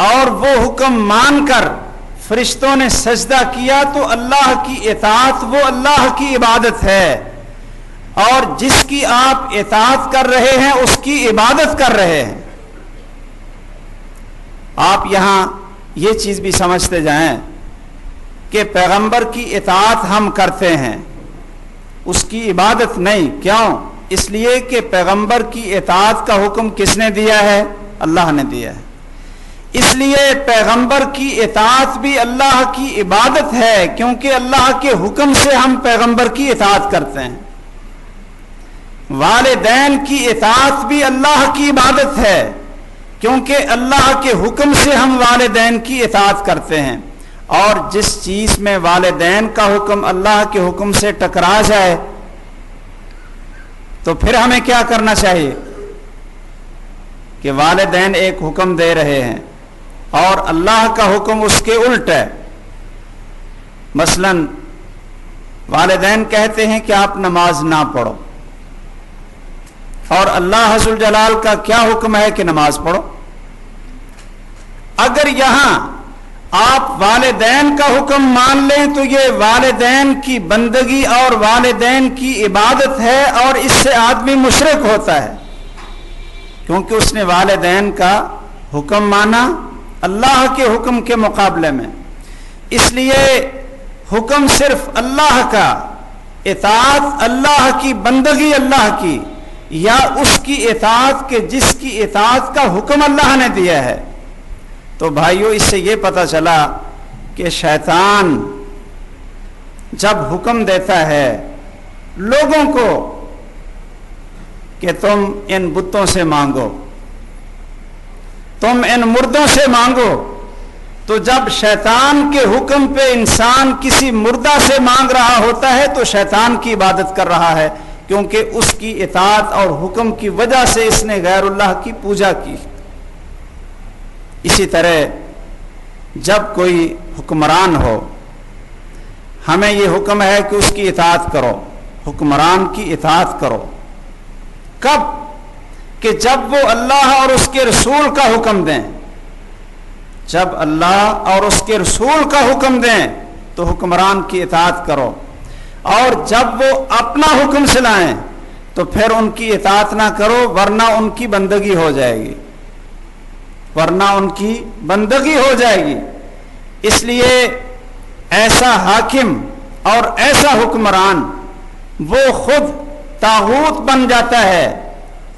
اور وہ حکم مان کر فرشتوں نے سجدہ کیا، تو اللہ کی اطاعت وہ اللہ کی عبادت ہے، اور جس کی آپ اطاعت کر رہے ہیں اس کی عبادت کر رہے ہیں۔ آپ یہاں یہ چیز بھی سمجھتے جائیں کہ پیغمبر کی اطاعت ہم کرتے ہیں، اس کی عبادت نہیں۔ کیوں؟ اس لیے کہ پیغمبر کی اطاعت کا حکم کس نے دیا ہے؟ اللہ نے دیا ہے۔ اس لیے پیغمبر کی اطاعت بھی اللہ کی عبادت ہے، کیونکہ اللہ کے حکم سے ہم پیغمبر کی اطاعت کرتے ہیں۔ والدین کی اطاعت بھی اللہ کی عبادت ہے، کیونکہ اللہ کے حکم سے ہم والدین کی اطاعت کرتے ہیں۔ اور جس چیز میں والدین کا حکم اللہ کے حکم سے ٹکرا جائے تو پھر ہمیں کیا کرنا چاہیے کہ والدین ایک حکم دے رہے ہیں اور اللہ کا حکم اس کے الٹ ہے. مثلا والدین کہتے ہیں کہ آپ نماز نہ پڑھو اور اللہ عز الجلال کا کیا حکم ہے کہ نماز پڑھو. اگر یہاں آپ والدین کا حکم مان لیں تو یہ والدین کی بندگی اور والدین کی عبادت ہے اور اس سے آدمی مشرک ہوتا ہے کیونکہ اس نے والدین کا حکم مانا اللہ کے حکم کے مقابلے میں. اس لیے حکم صرف اللہ کا، اطاعت اللہ کی، بندگی اللہ کی، یا اس کی اطاعت کے جس کی اطاعت کا حکم اللہ نے دیا ہے. تو بھائیو اس سے یہ پتہ چلا کہ شیطان جب حکم دیتا ہے لوگوں کو کہ تم ان بتوں سے مانگو، تم ان مردوں سے مانگو، تو جب شیطان کے حکم پہ انسان کسی مردہ سے مانگ رہا ہوتا ہے تو شیطان کی عبادت کر رہا ہے کیونکہ اس کی اطاعت اور حکم کی وجہ سے اس نے غیر اللہ کی پوجا کی. اسی طرح جب کوئی حکمران ہو ہمیں یہ حکم ہے کہ اس کی اطاعت کرو، حکمران کی اطاعت کرو. کب؟ کہ جب وہ اللہ اور اس کے رسول کا حکم دیں. جب اللہ اور اس کے رسول کا حکم دیں تو حکمران کی اطاعت کرو، اور جب وہ اپنا حکم چلائیں تو پھر ان کی اطاعت نہ کرو ورنہ ان کی بندگی ہو جائے گی، ورنہ ان کی بندگی ہو جائے گی. اس لیے ایسا حاکم اور ایسا حکمران وہ خود طاغوت بن جاتا ہے،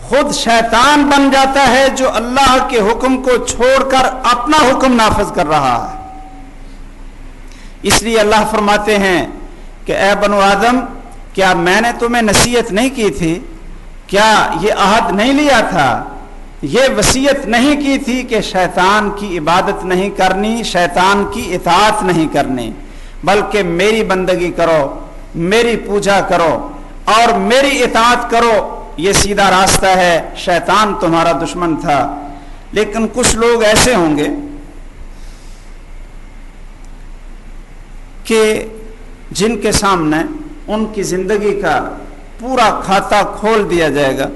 خود شیطان بن جاتا ہے جو اللہ کے حکم کو چھوڑ کر اپنا حکم نافذ کر رہا ہے. اس لیے اللہ فرماتے ہیں کہ اے بنو آدم، کیا میں نے تمہیں نصیحت نہیں کی تھی؟ کیا یہ عہد نہیں لیا تھا، یہ وصیت نہیں کی تھی کہ شیطان کی عبادت نہیں کرنی، شیطان کی اطاعت نہیں کرنی، بلکہ میری بندگی کرو، میری پوجا کرو اور میری اطاعت کرو. یہ سیدھا راستہ ہے. شیطان تمہارا دشمن تھا. لیکن کچھ لوگ ایسے ہوں گے کہ جن کے سامنے ان کی زندگی کا پورا کھاتا کھول دیا جائے گا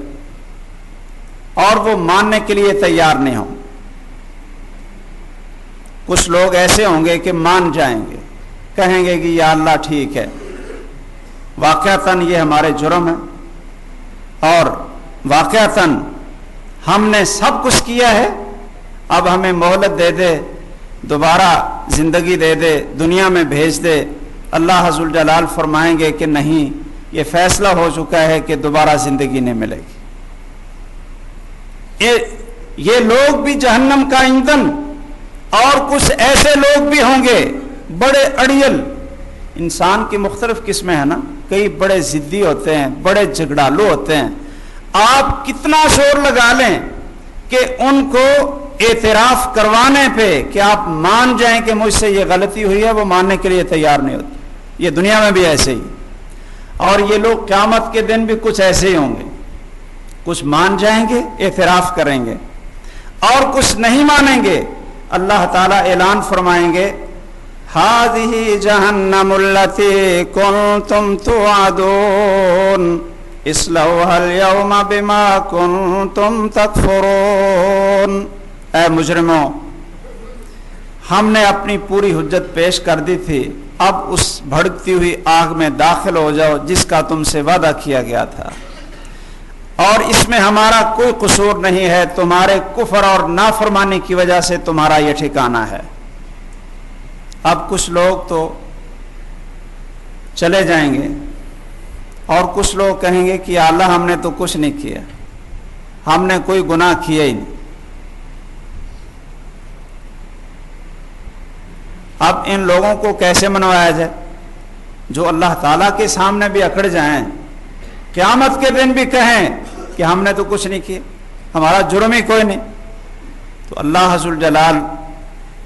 اور وہ ماننے کے لیے تیار نہیں ہوں. کچھ لوگ ایسے ہوں گے کہ مان جائیں گے، کہیں گے کہ یا اللہ ٹھیک ہے، واقعتاً یہ ہمارے جرم ہے اور واقعتاً ہم نے سب کچھ کیا ہے، اب ہمیں مہلت دے دے، دوبارہ زندگی دے دے، دنیا میں بھیج دے. اللہ عز الجلال فرمائیں گے کہ نہیں، یہ فیصلہ ہو چکا ہے کہ دوبارہ زندگی نہیں ملے گی. یہ لوگ بھی جہنم کا ایندھن. اور کچھ ایسے لوگ بھی ہوں گے بڑے اڑیل. انسان کی مختلف قسمیں ہیں نا، کئی بڑے ضدی ہوتے ہیں، بڑے جھگڑالو ہوتے ہیں. آپ کتنا زور لگا لیں کہ ان کو اعتراف کروانے پہ کہ آپ مان جائیں کہ مجھ سے یہ غلطی ہوئی ہے، وہ ماننے کے لیے تیار نہیں ہوتے. یہ دنیا میں بھی ایسے ہی. اور یہ لوگ قیامت کے دن بھی کچھ ایسے ہی ہوں گے. کچھ مان جائیں گے، اعتراف کریں گے، اور کچھ نہیں مانیں گے. اللہ تعالیٰ اعلان فرمائیں گے ہذہ جہنم التی کنتم توعدون اصلوها اليوم بما کنتم تکفرون. اے مجرموں، ہم نے اپنی پوری حجت پیش کر دی تھی، اب اس بھڑکتی ہوئی آگ میں داخل ہو جاؤ جس کا تم سے وعدہ کیا گیا تھا، اور اس میں ہمارا کوئی قصور نہیں ہے، تمہارے کفر اور نافرمانی کی وجہ سے تمہارا یہ ٹھکانہ ہے. اب کچھ لوگ تو چلے جائیں گے اور کچھ لوگ کہیں گے کہ اللہ ہم نے تو کچھ نہیں کیا، ہم نے کوئی گناہ کیا ہی نہیں. اب ان لوگوں کو کیسے منوایا جائے جو اللہ تعالیٰ کے سامنے بھی اکڑ جائیں، قیامت کے دن بھی کہیں کہ ہم نے تو کچھ نہیں کیا، ہمارا جرم ہی کوئی نہیں. تو اللہ عز الجلال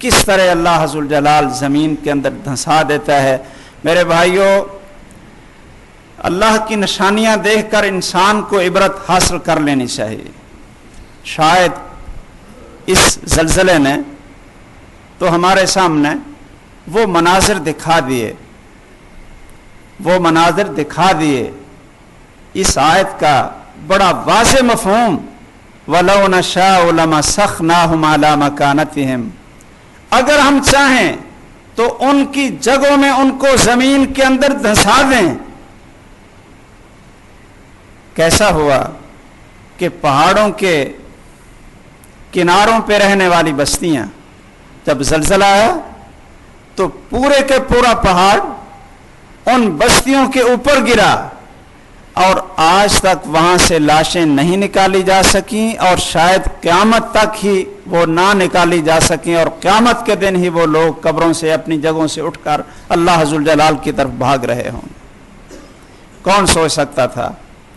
کس طرح اللہ ذوالجلال زمین کے اندر دھنسا دیتا ہے۔ میرے بھائیوں، اللہ کی نشانیاں دیکھ کر انسان کو عبرت حاصل کر لینی چاہیے۔ شاید اس زلزلے نے تو ہمارے سامنے وہ مناظر دکھا دیے اس آیت کا بڑا واضح مفہوم، وَلَوْ نَشَاءُ لَمَسَخْنَاهُمْ عَلَى مَكَانَتِهِمْ، اگر ہم چاہیں تو ان کی جگہوں میں ان کو زمین کے اندر دھنسا دیں۔ کیسا ہوا کہ پہاڑوں کے کناروں پہ رہنے والی بستیاں، جب زلزلہ آیا تو پورے کے پورا پہاڑ ان بستیوں کے اوپر گرا، اور آج تک وہاں سے لاشیں نہیں نکالی جا سکیں، اور شاید قیامت تک ہی وہ نہ نکالی جا سکیں، اور قیامت کے دن ہی وہ لوگ قبروں سے اپنی جگہوں سے اٹھ کر اللہ ذوالجلال کی طرف بھاگ رہے ہوں۔ کون سوچ سکتا تھا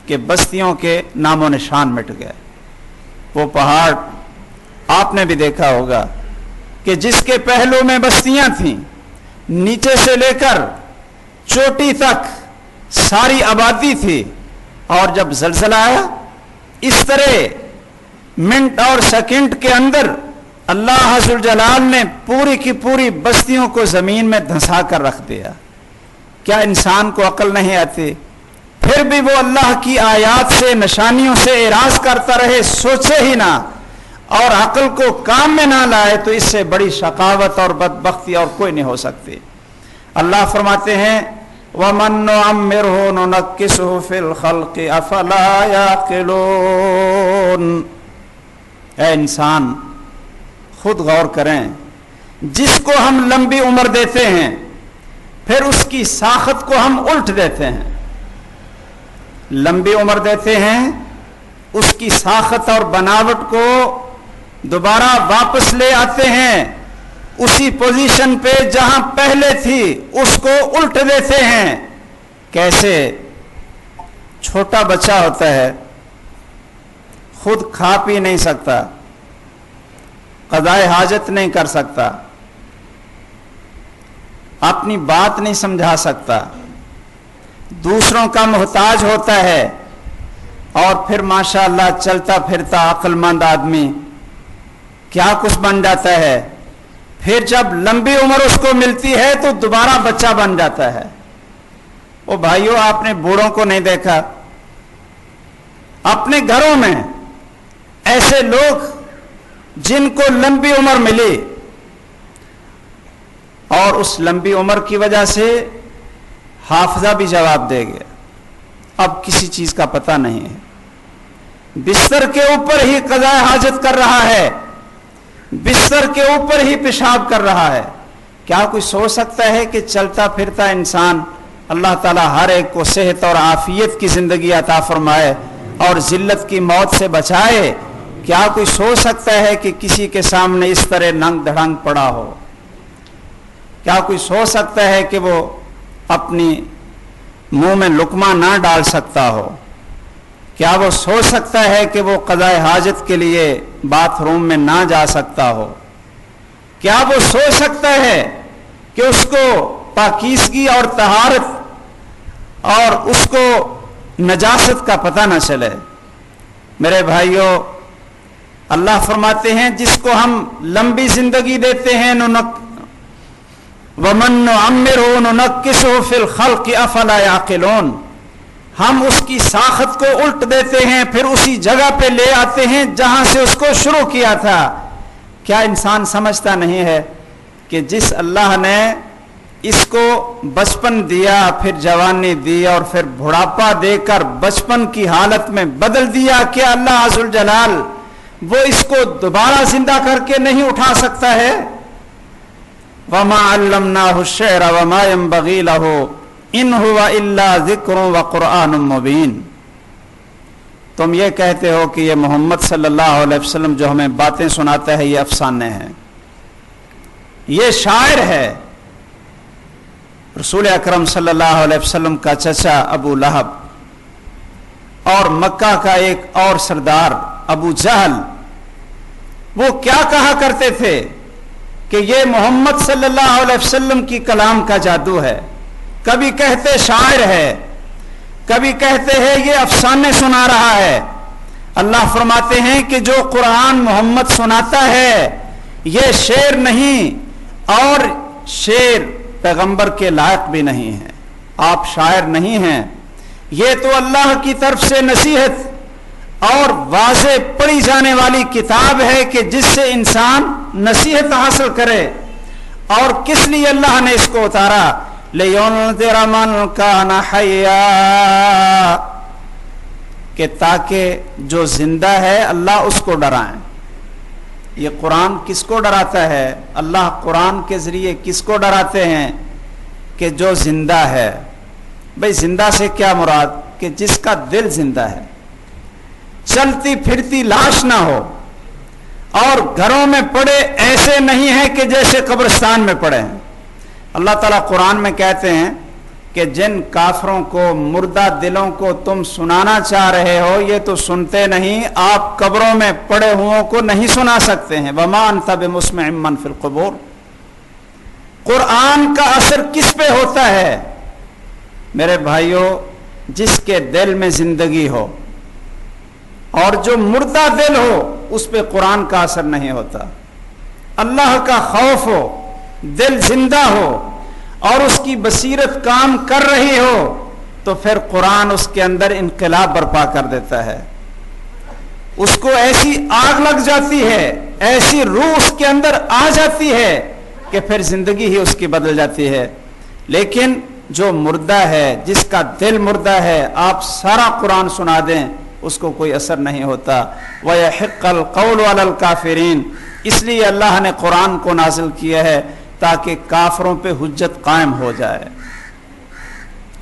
کہ بستیوں کے نام و نشان مٹ گئے۔ وہ پہاڑ آپ نے بھی دیکھا ہوگا کہ جس کے پہلو میں بستیاں تھیں، نیچے سے لے کر چوٹی تک ساری آبادی تھی، اور جب زلزلہ آیا اس طرح منٹ اور سیکنڈ کے اندر اللہ ذوالجلال نے پوری کی پوری بستیوں کو زمین میں دھنسا کر رکھ دیا۔ کیا انسان کو عقل نہیں آتی؟ پھر بھی وہ اللہ کی آیات سے، نشانیوں سے اعراض کرتا رہے، سوچے ہی نہ اور عقل کو کام میں نہ لائے، تو اس سے بڑی شقاوت اور بدبختی اور کوئی نہیں ہو سکتی۔ اللہ فرماتے ہیں وَمَن نُعَمِّرْهُ نُنَكِّسْهُ فِي الْخَلْقِ أَفَلَا يَعْقِلُونَ۔ اے انسان، خود غور کریں، جس کو ہم لمبی عمر دیتے ہیں پھر اس کی ساخت کو ہم الٹ دیتے ہیں۔ لمبی عمر دیتے ہیں، اس کی ساخت اور بناوٹ کو دوبارہ واپس لے آتے ہیں، اسی پوزیشن پہ جہاں پہلے تھی اس کو الٹ دیتے ہیں۔ کیسے؟ چھوٹا بچہ ہوتا ہے، خود کھا پی نہیں سکتا، قضائے حاجت نہیں کر سکتا، اپنی بات نہیں سمجھا سکتا، دوسروں کا محتاج ہوتا ہے، اور پھر ماشاءاللہ چلتا پھرتا عقل مند آدمی کیا کچھ بن جاتا ہے۔ پھر جب لمبی عمر اس کو ملتی ہے تو دوبارہ بچہ بن جاتا ہے۔ وہ بھائیوں، آپ نے بوڑھوں کو نہیں دیکھا؟ اپنے گھروں میں ایسے لوگ جن کو لمبی عمر ملی، اور اس لمبی عمر کی وجہ سے حافظہ بھی جواب دے گیا، اب کسی چیز کا پتہ نہیں ہے، بستر کے اوپر ہی قضاء حاجت کر رہا ہے، بستر کے اوپر ہی پیشاب کر رہا ہے۔ کیا کوئی سوچ سکتا ہے کہ چلتا پھرتا انسان اللہ تعالی ہر ایک کو صحت اور عافیت کی زندگی عطا فرمائے اور ذلت کی موت سے بچائے؟ کیا کوئی سوچ سکتا ہے کہ کسی کے سامنے اس طرح ننگ دھڑنگ پڑا ہو؟ کیا کوئی سوچ سکتا ہے کہ وہ اپنی منہ میں لقمہ نہ ڈال سکتا ہو؟ کیا وہ سوچ سکتا ہے کہ وہ قضاء حاجت کے لیے باتھ روم میں نہ جا سکتا ہو؟ کیا وہ سوچ سکتا ہے کہ اس کو پاکیزگی اور طہارت اور اس کو نجاست کا پتہ نہ چلے؟ میرے بھائیوں، اللہ فرماتے ہیں جس کو ہم لمبی زندگی دیتے ہیں، وَمَن نُعَمِّرْهُ نُنَكِّسْهُ فِي الْخَلْقِ أَفَلَا يَعْقِلُونَ، ہم اس کی ساخت کو الٹ دیتے ہیں، پھر اسی جگہ پہ لے آتے ہیں جہاں سے اس کو شروع کیا تھا۔ کیا انسان سمجھتا نہیں ہے کہ جس اللہ نے اس کو بچپن دیا، پھر جوانی دی اور پھر بڑھاپا دے کر بچپن کی حالت میں بدل دیا، کیا اللہ ذوالجلال وہ اس کو دوبارہ زندہ کر کے نہیں اٹھا سکتا ہے؟ وَمَا عَلَّمْنَاهُ الشِّعْرَ وَمَا يَنبَغِي لَهُ إِنْ هُوَ إِلَّا ذِكْرٌ وَقُرْآنٌ مُبِينٌ۔ تم یہ کہتے ہو کہ یہ محمد صلی اللہ علیہ وسلم جو ہمیں باتیں سناتا ہے یہ افسانے ہیں، یہ شاعر ہے۔ رسول اکرم صلی اللہ علیہ وسلم کا چچا ابو لہب اور مکہ کا ایک اور سردار ابو جہل، وہ کیا کہا کرتے تھے کہ یہ محمد صلی اللہ علیہ وسلم کی کلام کا جادو ہے، کبھی کہتے شاعر ہے، کبھی کہتے ہیں یہ افسانے سنا رہا ہے۔ اللہ فرماتے ہیں کہ جو قرآن محمد سناتا ہے یہ شعر نہیں، اور شعر پیغمبر کے لائق بھی نہیں ہے، آپ شاعر نہیں ہیں، یہ تو اللہ کی طرف سے نصیحت اور واضح پڑھی جانے والی کتاب ہے کہ جس سے انسان نصیحت حاصل کرے۔ اور کس لیے اللہ نے اس کو اتارا؟ لِيُنذِرَ مَن كَانَ حَيًّا، کہ تاکہ جو زندہ ہے اللہ اس کو ڈرائیں۔ یہ قرآن کس کو ڈراتا ہے؟ اللہ قرآن کے ذریعے کس کو ڈراتے ہیں؟ کہ جو زندہ ہے۔ بھئی زندہ سے کیا مراد؟ کہ جس کا دل زندہ ہے، چلتی پھرتی لاش نہ ہو، اور گھروں میں پڑے ایسے نہیں ہیں کہ جیسے قبرستان میں پڑے ہیں۔ اللہ تعالیٰ قرآن میں کہتے ہیں کہ جن کافروں کو، مردہ دلوں کو تم سنانا چاہ رہے ہو یہ تو سنتے نہیں، آپ قبروں میں پڑے ہوں کو نہیں سنا سکتے ہیں۔ وَمَا أَنْتَ بِمُسْمِعٍ مَّن فِي الْقُبُورِ۔ قرآن کا اثر کس پہ ہوتا ہے میرے بھائیوں؟ جس کے دل میں زندگی ہو، اور جو مردہ دل ہو اس پہ قرآن کا اثر نہیں ہوتا۔ اللہ کا خوف ہو، دل زندہ ہو، اور اس کی بصیرت کام کر رہی ہو، تو پھر قرآن اس کے اندر انقلاب برپا کر دیتا ہے، اس کو ایسی آگ لگ جاتی ہے، ایسی روح اس کے اندر آ جاتی ہے کہ پھر زندگی ہی اس کی بدل جاتی ہے۔ لیکن جو مردہ ہے، جس کا دل مردہ ہے، آپ سارا قرآن سنا دیں اس کو کوئی اثر نہیں ہوتا۔ وَيَحِقَّ الْقَوْلُ عَلَى الْكَافِرِينَ، اس لیے اللہ نے قرآن کو نازل کیا ہے تاکہ کافروں پہ حجت قائم ہو جائے۔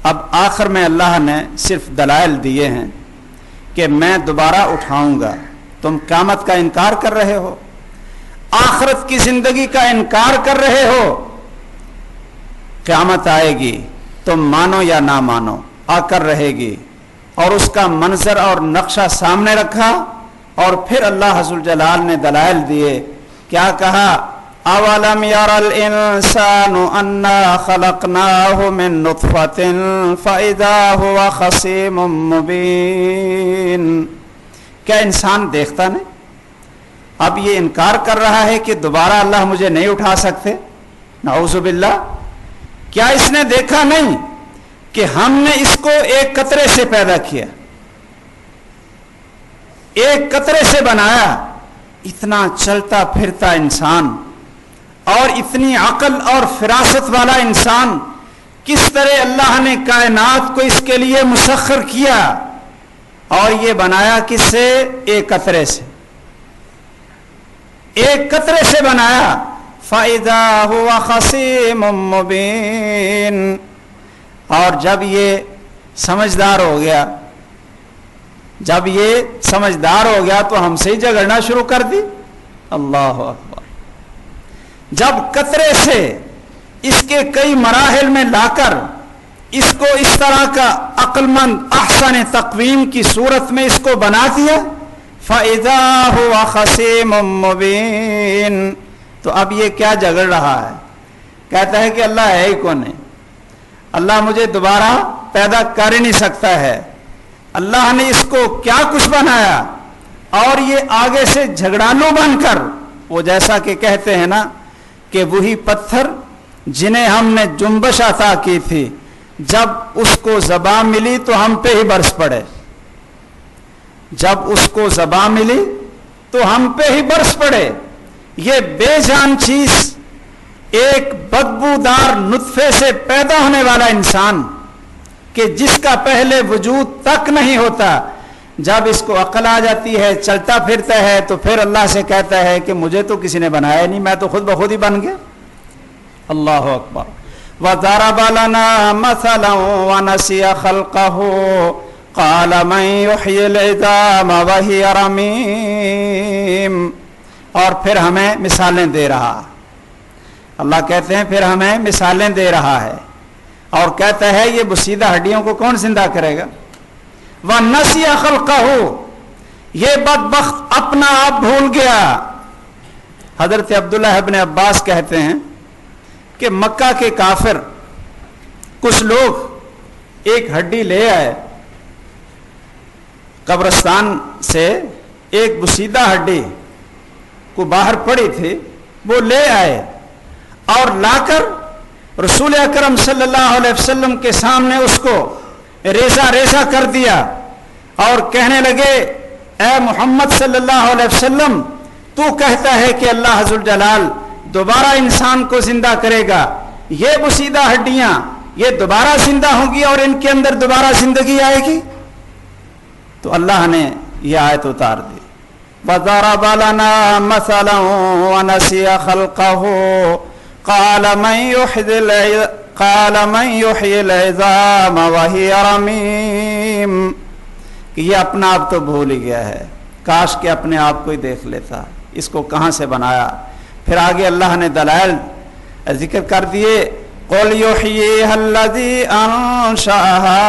اب آخر میں اللہ نے صرف دلائل دیے ہیں کہ میں دوبارہ اٹھاؤں گا۔ تم قیامت کا انکار کر رہے ہو، آخرت کی زندگی کا انکار کر رہے ہو، قیامت آئے گی، تم مانو یا نہ مانو، آ کر رہے گی۔ اور اس کا منظر اور نقشہ سامنے رکھا، اور پھر اللہ حضر جلال نے دلائل دیے۔ کیا کہا؟ اولم یر الانسان انا خلقناہ من نطفۃ فاذا هو خصیم مبین۔ کیا انسان دیکھتا نہیں؟ اب یہ انکار کر رہا ہے کہ دوبارہ اللہ مجھے نہیں اٹھا سکتے، نعوذ باللہ۔ کیا اس نے دیکھا نہیں کہ ہم نے اس کو ایک قطرے سے پیدا کیا، ایک قطرے سے بنایا؟ اتنا چلتا پھرتا انسان اور اتنی عقل اور فراست والا انسان، کس طرح اللہ نے کائنات کو اس کے لیے مسخر کیا، اور یہ بنایا کس سے؟ ایک قطرے سے، ایک قطرے سے بنایا۔ فَإِذَا هُوَ خَصِيمٌ مُّبِينٌ۔ اور جب یہ سمجھدار ہو گیا، جب یہ سمجھدار ہو گیا تو ہم سے ہی جھگڑنا شروع کر دی۔ اللہ اکبر۔ جب قطرے سے اس کے کئی مراحل میں لا کر اس کو اس طرح کا عقل مند احسن تقویم کی صورت میں اس کو بنا دیا، فَإِذَا هُوَ خَصِيمٌ مُّبِينٌ، تو اب یہ کیا جھگڑ رہا ہے؟ کہتا ہے کہ اللہ ہے ہی کون نہیں، اللہ مجھے دوبارہ پیدا کر ہی نہیں سکتا ہے، اللہ نے اس کو کیا کچھ بنایا۔ اور یہ آگے سے جھگڑالو بن کر، وہ جیسا کہ کہتے ہیں نا کہ وہی پتھر جنہیں ہم نے جنبش عطا کی تھی، جب اس کو زبان ملی تو ہم پہ ہی برس پڑے، جب اس کو زبان ملی تو ہم پہ ہی برس پڑے۔ یہ بے جان چیز، ایک بدبودار نطفے سے پیدا ہونے والا انسان کہ جس کا پہلے وجود تک نہیں ہوتا، جب اس کو عقل آ جاتی ہے، چلتا پھرتا ہے، تو پھر اللہ سے کہتا ہے کہ مجھے تو کسی نے بنایا نہیں، میں تو خود بخود ہی بن گیا۔ اللہ اکبر۔ وَضَرَبَ لَنَا مَثَلًا وَنَسِيَ خَلْقَهُ قَالَ مَن يُحْيِي الْعِظَامَ وَهِيَ رَمِيمٌ۔ اور پھر ہمیں مثالیں دے رہا، اللہ کہتے ہیں پھر ہمیں مثالیں دے رہا ہے، اور کہتا ہے یہ بسیدہ ہڈیوں کو کون زندہ کرے گا؟ وَنَسِيَ خَلْقَهُ، یہ بدبخت اپنا آپ بھول گیا۔ حضرت عبداللہ ابن عباس کہتے ہیں کہ مکہ کے کافر کچھ لوگ ایک ہڈی لے آئے قبرستان سے، ایک بسیدہ ہڈی کو باہر پڑی تھی، وہ لے آئے اور لا کر رسول اکرم صلی اللہ علیہ وسلم کے سامنے اس کو ریزہ ریزہ کر دیا اور کہنے لگے اے محمد صلی اللہ علیہ وسلم، تو کہتا ہے کہ اللہ ذوالجلال دوبارہ انسان کو زندہ کرے گا، یہ بسیدہ ہڈیاں یہ دوبارہ زندہ ہوں گی اور ان کے اندر دوبارہ زندگی آئے گی؟ تو اللہ نے یہ آیت اتار دی، وَضَرَبَ لَنَا مَثَلًا وَنَسِيَ خَلْقَهُ قَالَ مَنْ يُحْيِي الْعِظَامَ وَهِيَ رَمِيمٌ، کہ یہ اپنا آپ تو بھول ہی گیا ہے، کاش کہ اپنے آپ کو ہی دیکھ لیتا، اس کو کہاں سے بنایا۔ پھر آگے اللہ نے دلائل ذکر کر دیے، قُلْ يُحْيِيهَا الَّذِي أَنشَأَهَا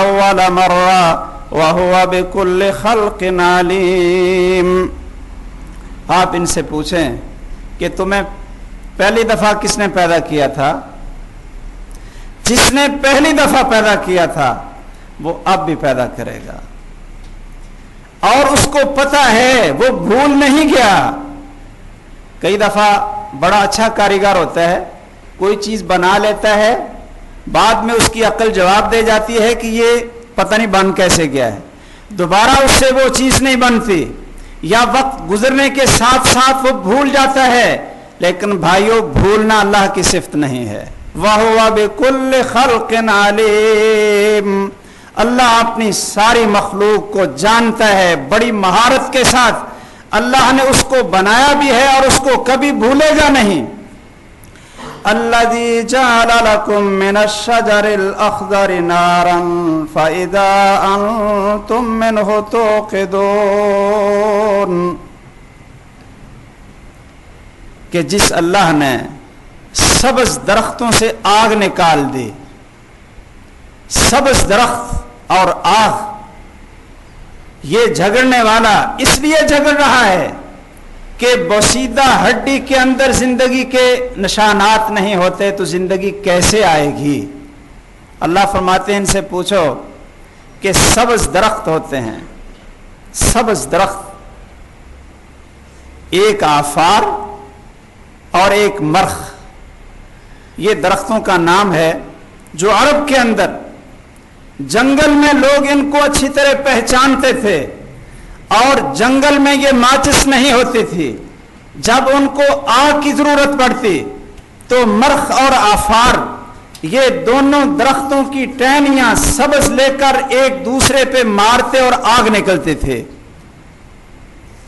أَوَّلَ مَرَّةٍ وَهُوَ بِكُلِّ خَلْقٍ عَلِيمٌ۔ آپ ان سے پوچھیں کہ تمہیں پہلی دفعہ کس نے پیدا کیا تھا؟ جس نے پہلی دفعہ پیدا کیا تھا وہ اب بھی پیدا کرے گا، اور اس کو پتہ ہے، وہ بھول نہیں گیا۔ کئی دفعہ بڑا اچھا کاریگر ہوتا ہے، کوئی چیز بنا لیتا ہے، بعد میں اس کی عقل جواب دے جاتی ہے کہ یہ پتہ نہیں بن کیسے گیا ہے، دوبارہ اس سے وہ چیز نہیں بنتی، یا وقت گزرنے کے ساتھ ساتھ وہ بھول جاتا ہے۔ لیکن بھائیوں، بھولنا اللہ کی صفت نہیں ہے۔ وَهُوَ بِكُلِّ خَلْقٍ عَلِيمٌ، اللہ اپنی ساری مخلوق کو جانتا ہے، بڑی مہارت کے ساتھ اللہ نے اس کو بنایا بھی ہے اور اس کو کبھی بھولے گا نہیں۔ الَّذِي جَعَلَ لَكُم مِّنَ الشَّجَرِ الْأَخْضَرِ نَارًا فَإِذَا أَنتُم مِّنْهُ تُوقِدُونَ، کہ جس اللہ نے سبز درختوں سے آگ نکال دی، سبز درخت اور آگ، یہ جھگڑنے والا اس لیے جھگڑ رہا ہے کہ بسیدہ ہڈی کے اندر زندگی کے نشانات نہیں ہوتے تو زندگی کیسے آئے گی؟ اللہ فرماتے ہیں ان سے پوچھو کہ سبز درخت ہوتے ہیں، سبز درخت، ایک آفار اور ایک مرخ، یہ درختوں کا نام ہے جو عرب کے اندر جنگل میں لوگ ان کو اچھی طرح پہچانتے تھے، اور جنگل میں یہ ماچس نہیں ہوتی تھی، جب ان کو آگ کی ضرورت پڑتی تو مرخ اور آفار، یہ دونوں درختوں کی ٹہنیاں سبز لے کر ایک دوسرے پہ مارتے اور آگ نکلتے تھے۔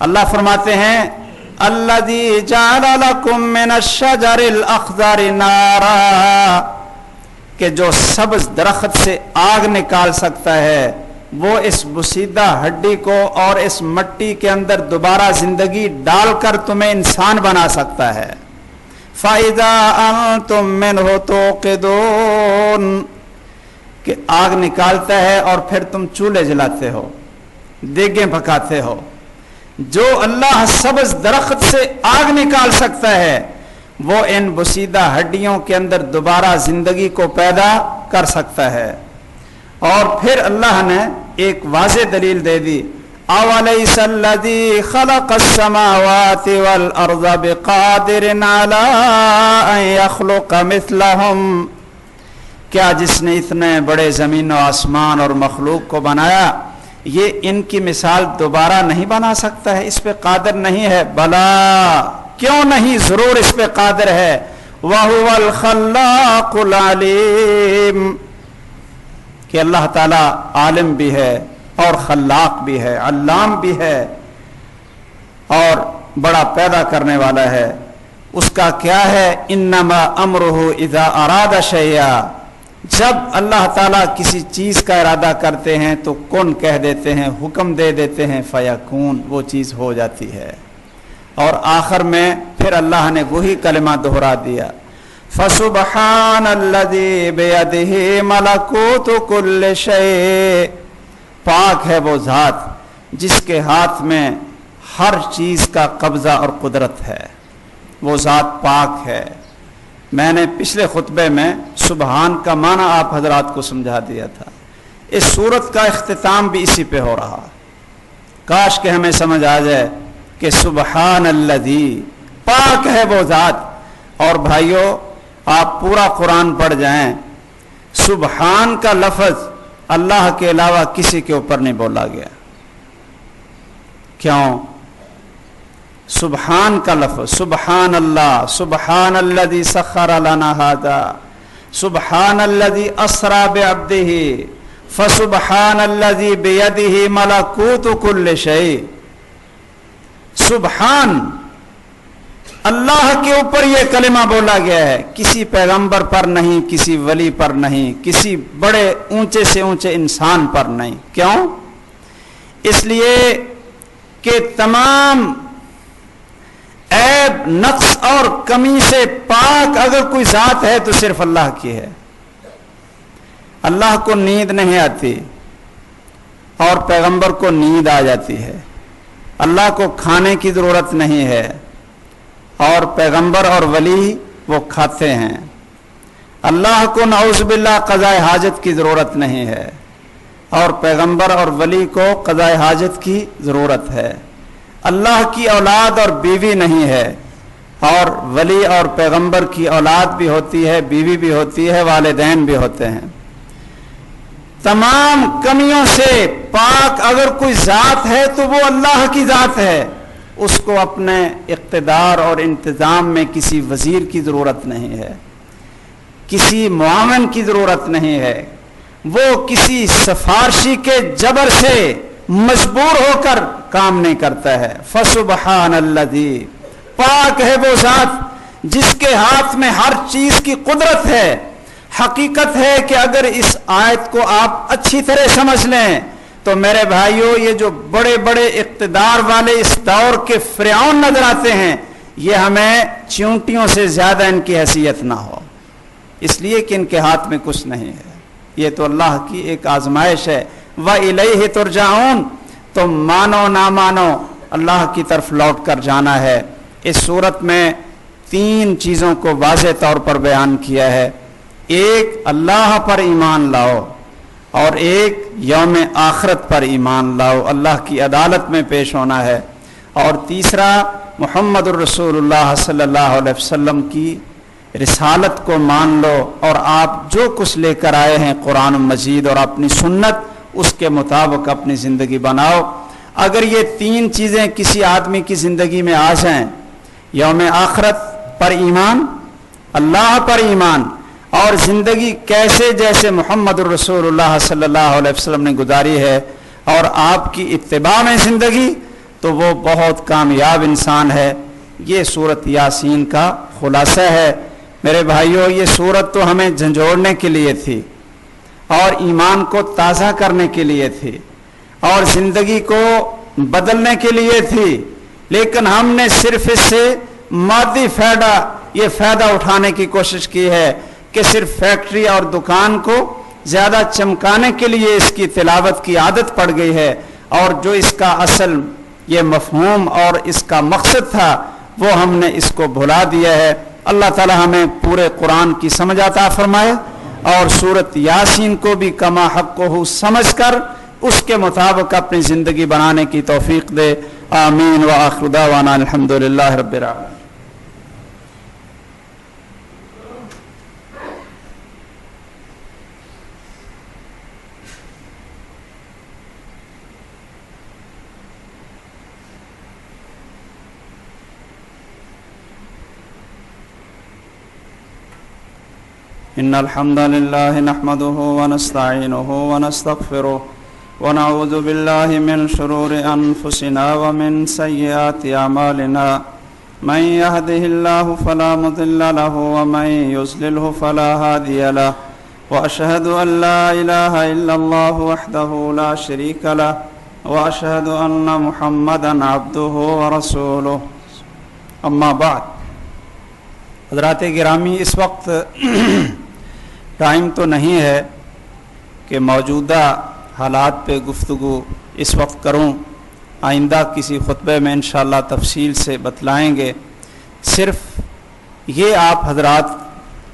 اللہ فرماتے ہیں الَّذِي جَعَلَ لَكُم مِّنَ الشَّجَرِ الْأَخْضَرِ نَارًا، کہ جو سبز درخت سے آگ نکال سکتا ہے وہ اس بسیدہ ہڈی کو اور اس مٹی کے اندر دوبارہ زندگی ڈال کر تمہیں انسان بنا سکتا ہے۔ فَإِذَا أَنْتُم مِّنْهُ تُوقِدُونَ، کہ آگ نکالتا ہے اور پھر تم چولہے جلاتے ہو، دیگیں پکاتے ہو۔ جو اللہ سبز درخت سے آگ نکال سکتا ہے وہ ان بسیدہ ہڈیوں کے اندر دوبارہ زندگی کو پیدا کر سکتا ہے۔ اور پھر اللہ نے ایک واضح دلیل دے دی، أَوَلَيْسَ الَّذِي خَلَقَ السَّمَاوَاتِ وَالْأَرْضَ بِقَادِرٍ عَلَىٰ أَن يَخْلُقَ مِثْلَهُمْ، کیا جس نے اتنے بڑے زمین و آسمان اور مخلوق کو بنایا یہ ان کی مثال دوبارہ نہیں بنا سکتا ہے؟ اس پہ قادر نہیں ہے؟ بلا، کیوں نہیں، ضرور اس پہ قادر ہے۔ وَهُوَ الْخَلَّاقُ الْعَلِيمُ، کہ اللہ تعالیٰ عالم بھی ہے اور خلاق بھی ہے، علام بھی ہے اور بڑا پیدا کرنے والا ہے۔ اس کا کیا ہے؟ انما امرہ اذا اراد شیئا، جب اللہ تعالیٰ کسی چیز کا ارادہ کرتے ہیں تو کن کہہ دیتے ہیں، حکم دے دیتے ہیں، فیکون، وہ چیز ہو جاتی ہے۔ اور آخر میں پھر اللہ نے وہی کلمہ دہرا دیا، فسبحان الذی بیدہ ملکوت کل شیء، پاک ہے وہ ذات جس کے ہاتھ میں ہر چیز کا قبضہ اور قدرت ہے۔ وہ ذات پاک ہے۔ میں نے پچھلے خطبے میں سبحان کا معنی آپ حضرات کو سمجھا دیا تھا۔ اس سورت کا اختتام بھی اسی پہ ہو رہا۔ کاش کہ ہمیں سمجھ آ جائے کہ سبحان الذی، پاک ہے وہ ذات۔ اور بھائیوں، آپ پورا قرآن پڑھ جائیں، سبحان کا لفظ اللہ کے علاوہ کسی کے اوپر نہیں بولا گیا۔ کیوں؟ سبحان کا لفظ، سبحان اللہ، سبحان الذی سخر لنا ھذا، سبحان الذی اسری بعبدہ، فسبحان الذی بیدہ ملکوت کل شیء۔ سبحان اللہ کے اوپر یہ کلمہ بولا گیا ہے، کسی پیغمبر پر نہیں، کسی ولی پر نہیں، کسی بڑے اونچے سے اونچے انسان پر نہیں۔ کیوں؟ اس لیے کہ تمام عیب، نقص اور کمی سے پاک اگر کوئی ذات ہے تو صرف اللہ کی ہے۔ اللہ کو نیند نہیں آتی اور پیغمبر کو نیند آ جاتی ہے۔ اللہ کو کھانے کی ضرورت نہیں ہے اور پیغمبر اور ولی وہ کھاتے ہیں۔ اللہ کو نعوذ باللہ قضاء حاجت کی ضرورت نہیں ہے اور پیغمبر اور ولی کو قضاء حاجت کی ضرورت ہے۔ اللہ کی اولاد اور بیوی نہیں ہے اور ولی اور پیغمبر کی اولاد بھی ہوتی ہے، بیوی بھی ہوتی ہے، والدین بھی ہوتے ہیں۔ تمام کمیوں سے پاک اگر کوئی ذات ہے تو وہ اللہ کی ذات ہے۔ اس کو اپنے اقتدار اور انتظام میں کسی وزیر کی ضرورت نہیں ہے، کسی معاون کی ضرورت نہیں ہے، وہ کسی سفارشی کے جبر سے مجبور ہو کر کام نہیں کرتا ہے۔ فسبحان الذی، پاک ہے وہ ذات جس کے ہاتھ میں ہر چیز کی قدرت ہے۔ حقیقت ہے کہ اگر اس آیت کو آپ اچھی طرح سمجھ لیں تو میرے بھائیوں، یہ جو بڑے بڑے اقتدار والے اس دور کے فرعون نظر آتے ہیں، یہ ہمیں چیونٹیوں سے زیادہ ان کی حیثیت نہ ہو، اس لیے کہ ان کے ہاتھ میں کچھ نہیں ہے۔ یہ تو اللہ کی ایک آزمائش ہے۔ وَإِلَيْهِ تُرْجَعُونَ، تم مانو نہ مانو اللہ کی طرف لوٹ کر جانا ہے۔ اس صورت میں 3 چیزوں کو واضح طور پر بیان کیا ہے۔ ایک، اللہ پر ایمان لاؤ، اور ایک، یوم آخرت پر ایمان لاؤ، اللہ کی عدالت میں پیش ہونا ہے، اور تیسرا، محمد الرسول اللہ صلی اللہ علیہ وسلم کی رسالت کو مان لو اور آپ جو کچھ لے کر آئے ہیں قرآن مجید اور اپنی سنت، اس کے مطابق اپنی زندگی بناؤ۔ اگر یہ 3 چیزیں کسی آدمی کی زندگی میں آ جائیں، یوم آخرت پر ایمان، اللہ پر ایمان، اور زندگی کیسے جیسے محمد الرسول اللہ صلی اللہ علیہ وسلم نے گزاری ہے اور آپ کی اتباع میں زندگی، تو وہ بہت کامیاب انسان ہے۔ یہ سورت یاسین کا خلاصہ ہے۔ میرے بھائیوں، یہ سورت تو ہمیں جھنجھوڑنے کے لیے تھی اور ایمان کو تازہ کرنے کے لیے تھی اور زندگی کو بدلنے کے لیے تھی، لیکن ہم نے صرف اس سے مادی فائدہ اٹھانے کی کوشش کی ہے کہ صرف فیکٹری اور دکان کو زیادہ چمکانے کے لیے اس کی تلاوت کی عادت پڑ گئی ہے، اور جو اس کا اصل یہ مفہوم اور اس کا مقصد تھا وہ ہم نے اس کو بھلا دیا ہے۔ اللہ تعالی ہمیں پورے قرآن کی سمجھ عطا فرمائے اور سورت یاسین کو بھی کما حق کو سمجھ کر اس کے مطابق اپنی زندگی بنانے کی توفیق دے۔ آمین وآخر دعوانا الحمدللہ رب العالمین۔ إن الحمد لله نحمده ونستعينه ونستغفره ونعوذ بالله من شرور أنفسنا ومن سيئات أعمالنا من يهده الله فلا مضل له ومن يضلله فلا هادي له وأشهد أن لا إله إلا الله وحده لا شريك له وأشهد أن محمدا عبده ورسوله أما بعد۔ حضرات گرامی، اس وقت ٹائم تو نہیں ہے کہ موجودہ حالات پہ گفتگو اس وقت کروں، آئندہ کسی خطبے میں انشاءاللہ تفصیل سے بتلائیں گے۔ صرف یہ آپ حضرات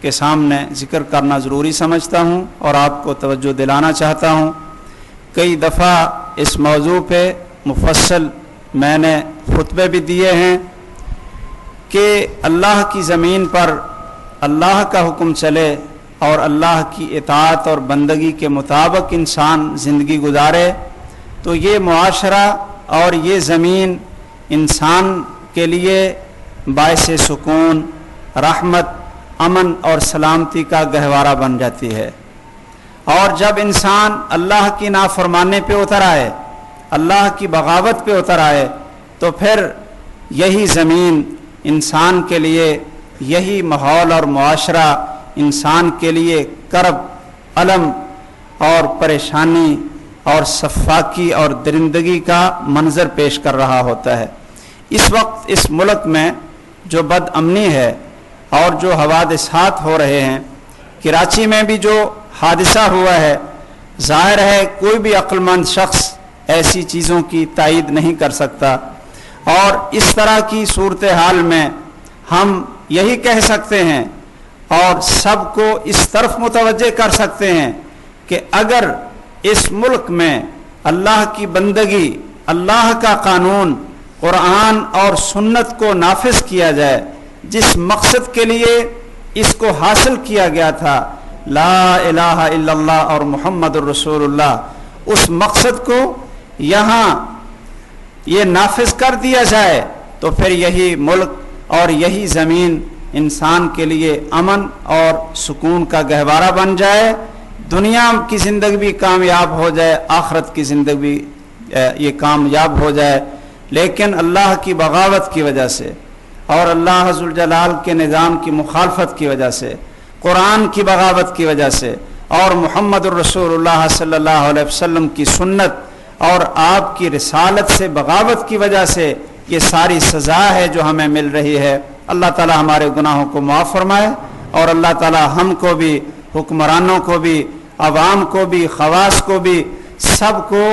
کے سامنے ذکر کرنا ضروری سمجھتا ہوں اور آپ کو توجہ دلانا چاہتا ہوں۔ کئی دفعہ اس موضوع پہ مفصل میں نے خطبے بھی دیے ہیں کہ اللہ کی زمین پر اللہ کا حکم چلے اور اللہ کی اطاعت اور بندگی کے مطابق انسان زندگی گزارے تو یہ معاشرہ اور یہ زمین انسان کے لیے باعث سکون، رحمت، امن اور سلامتی کا گہوارہ بن جاتی ہے۔ اور جب انسان اللہ کی نافرمانی پہ اتر آئے، اللہ کی بغاوت پہ اتر آئے، تو پھر یہی زمین انسان کے لیے، یہی ماحول اور معاشرہ انسان کے لیے کرب، الم اور پریشانی اور صفاکی اور درندگی کا منظر پیش کر رہا ہوتا ہے۔ اس وقت اس ملک میں جو بد امنی ہے اور جو حوادثات ہو رہے ہیں، کراچی میں بھی جو حادثہ ہوا ہے، ظاہر ہے کوئی بھی عقل مند شخص ایسی چیزوں کی تائید نہیں کر سکتا، اور اس طرح کی صورتحال میں ہم یہی کہہ سکتے ہیں اور سب کو اس طرف متوجہ کر سکتے ہیں کہ اگر اس ملک میں اللہ کی بندگی، اللہ کا قانون، قرآن اور سنت کو نافذ کیا جائے، جس مقصد کے لیے اس کو حاصل کیا گیا تھا، لا الہ الا اللہ اور محمد الرسول اللہ، اس مقصد کو یہاں یہ نافذ کر دیا جائے تو پھر یہی ملک اور یہی زمین انسان کے لیے امن اور سکون کا گہوارہ بن جائے، دنیا کی زندگی بھی کامیاب ہو جائے، آخرت کی زندگی بھی یہ کامیاب ہو جائے۔ لیکن اللہ کی بغاوت کی وجہ سے اور اللہ ذوالجلال کے نظام کی مخالفت کی وجہ سے، قرآن کی بغاوت کی وجہ سے اور محمد الرسول اللہ صلی اللہ علیہ وسلم کی سنت اور آپ کی رسالت سے بغاوت کی وجہ سے یہ ساری سزا ہے جو ہمیں مل رہی ہے۔ اللہ تعالی ہمارے گناہوں کو معاف فرمائے، اور اللہ تعالی ہم کو بھی، حکمرانوں کو بھی، عوام کو بھی، خواص کو بھی، سب کو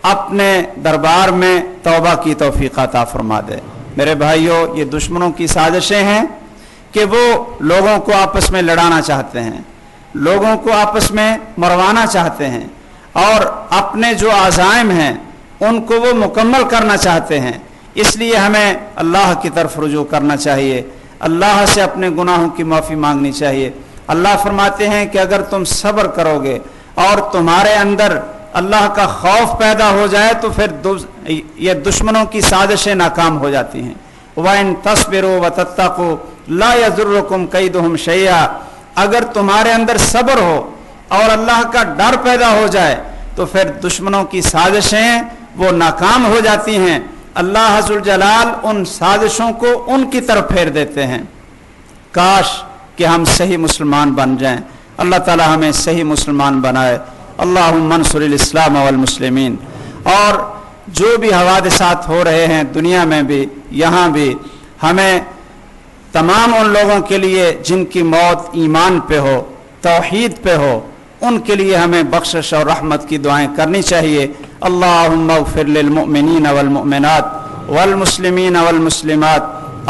اپنے دربار میں توبہ کی توفیق عطا فرما دے۔ میرے بھائیوں، یہ دشمنوں کی سازشیں ہیں کہ وہ لوگوں کو آپس میں لڑانا چاہتے ہیں، لوگوں کو آپس میں مروانا چاہتے ہیں، اور اپنے جو عزائم ہیں ان کو وہ مکمل کرنا چاہتے ہیں۔ اس لیے ہمیں اللہ کی طرف رجوع کرنا چاہیے، اللہ سے اپنے گناہوں کی معافی مانگنی چاہیے۔ اللہ فرماتے ہیں کہ اگر تم صبر کرو گے اور تمہارے اندر اللہ کا خوف پیدا ہو جائے تو پھر یہ دشمنوں کی سازشیں ناکام ہو جاتی ہیں۔ وَإِن تَصْبِرُوا وَتَتَّقُوا لَا يَضُرُّكُمْ كَيْدُهُمْ شَيْئًا، اگر تمہارے اندر صبر ہو اور اللہ کا ڈر پیدا ہو جائے تو پھر دشمنوں کی سازشیں وہ ناکام ہو جاتی ہیں۔ اللہ ذوالجلال ان سازشوں کو ان کی طرف پھیر دیتے ہیں۔ کاش کہ ہم صحیح مسلمان بن جائیں، اللہ تعالی ہمیں صحیح مسلمان بنائے۔ اللہم انصر الاسلام والمسلمین۔ اور جو بھی حوادثات ہو رہے ہیں دنیا میں بھی، یہاں بھی، ہمیں تمام ان لوگوں کے لیے جن کی موت ایمان پہ ہو، توحید پہ ہو، ان کے لیے ہمیں بخشش اور رحمت کی دعائیں کرنی چاہیے۔ اللہم اغفر للمؤمنین والمؤمنات والمسلمین والمسلمات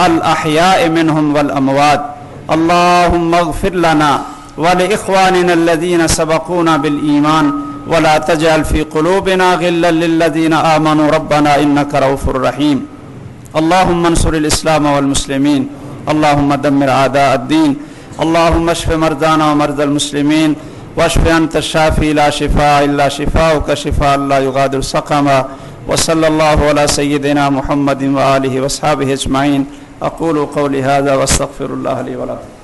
الاحیاء منہم والاموات، اللہم اغفر لنا ولإخواننا الذین سبقونا بالایمان ولا تجعل في قلوبنا غلا للذین آمنوا ربنا انک رؤوف رحیم۔ اللہم انصر الاسلام والمسلمین، اللہم دمر اعداء الدین، اللہم اشف مرضانا ومرضى المسلمین واشف انت الشافی لا شفاء الا شفاؤک شفاء لا یغادر سقما، وصلی اللہ علی سیدنا محمد وآلہ وصحبہ اجمعین۔ اقول قولی ھذا واستغفر اللہ لی ولکم۔